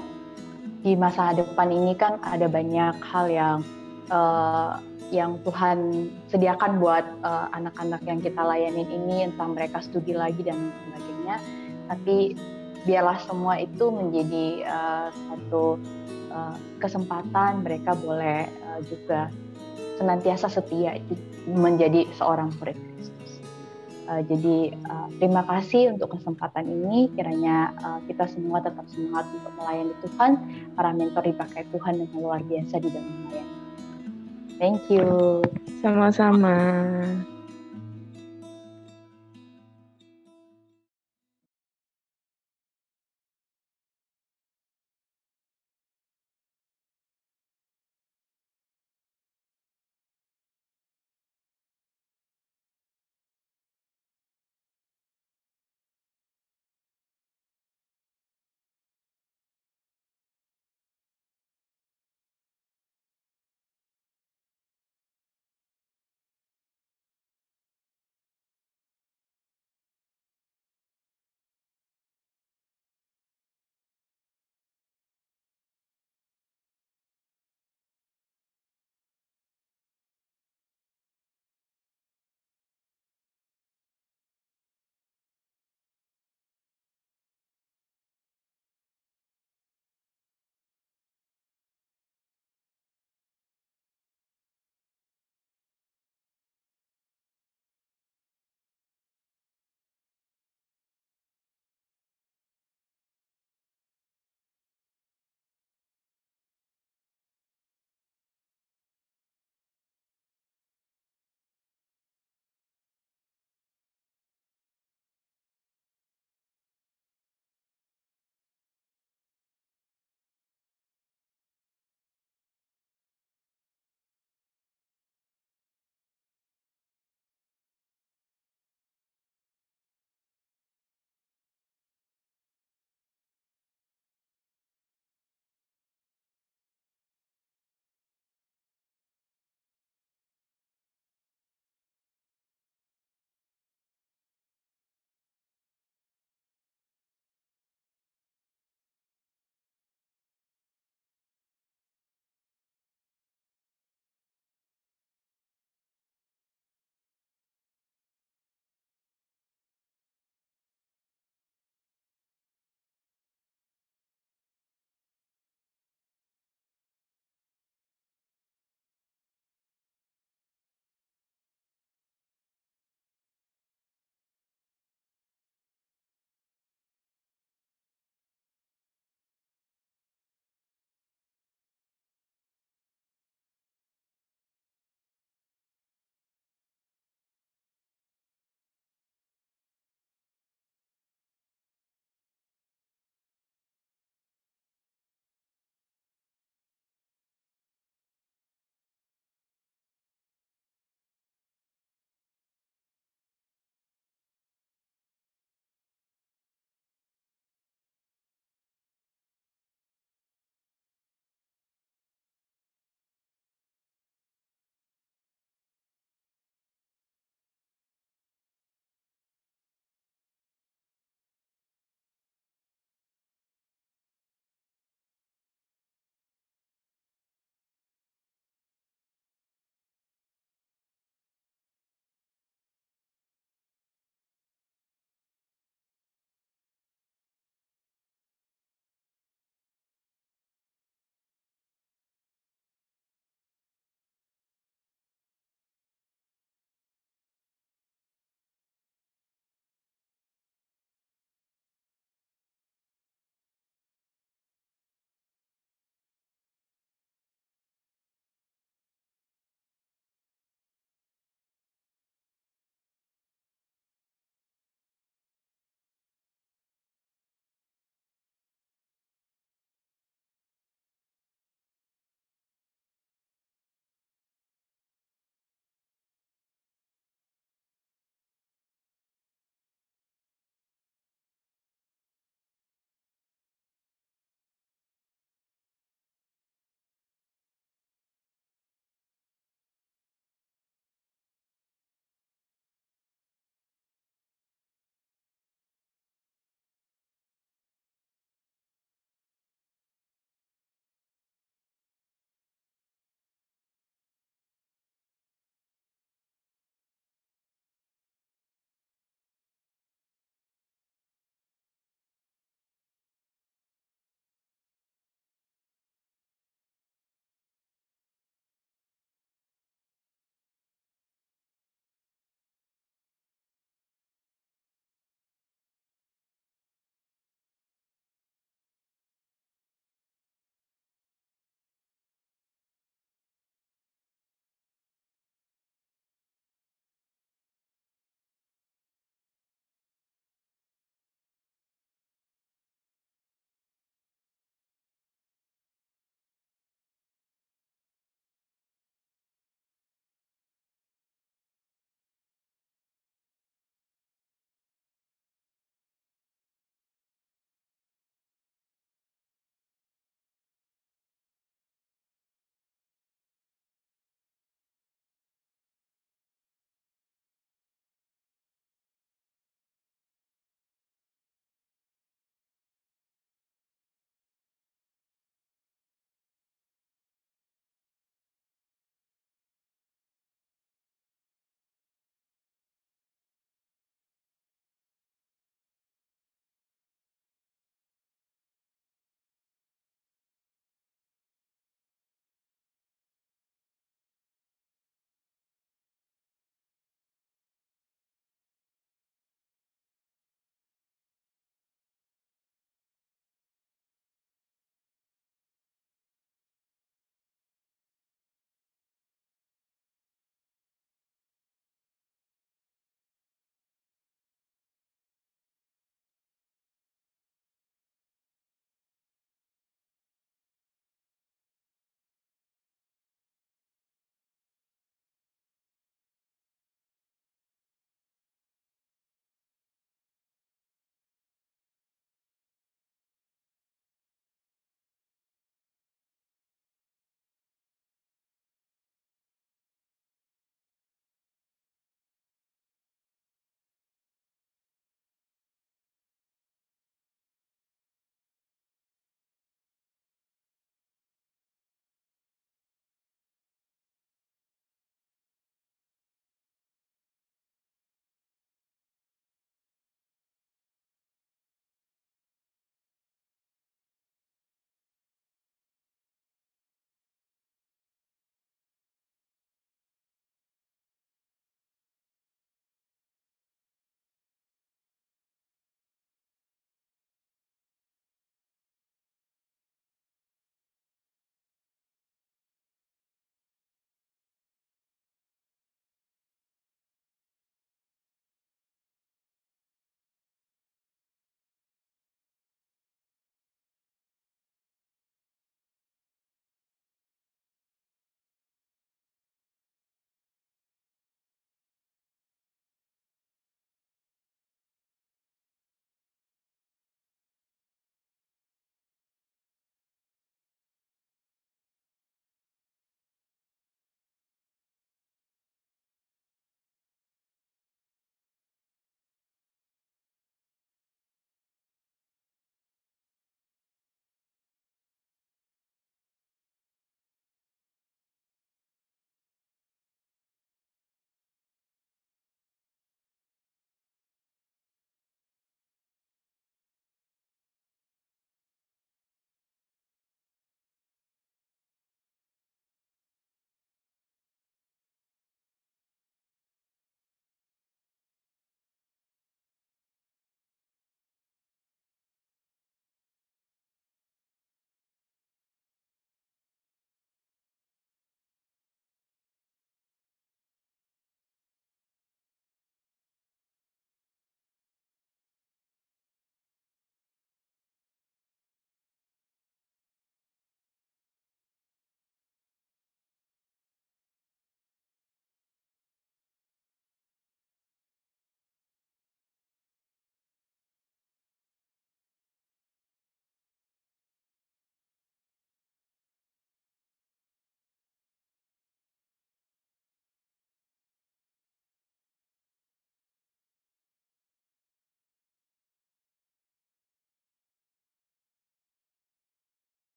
di masa depan ini kan ada banyak hal yang Tuhan sediakan buat anak-anak yang kita layanin ini, entah mereka studi lagi dan sebagainya. Tapi biarlah semua itu menjadi satu kesempatan mereka boleh juga senantiasa setia menjadi seorang murid Kristus. Jadi terima kasih untuk kesempatan ini. Kiranya kita semua tetap semangat untuk melayani Tuhan. Para mentor dipakai Tuhan dengan luar biasa di dalam melayani. Thank you. Sama-sama.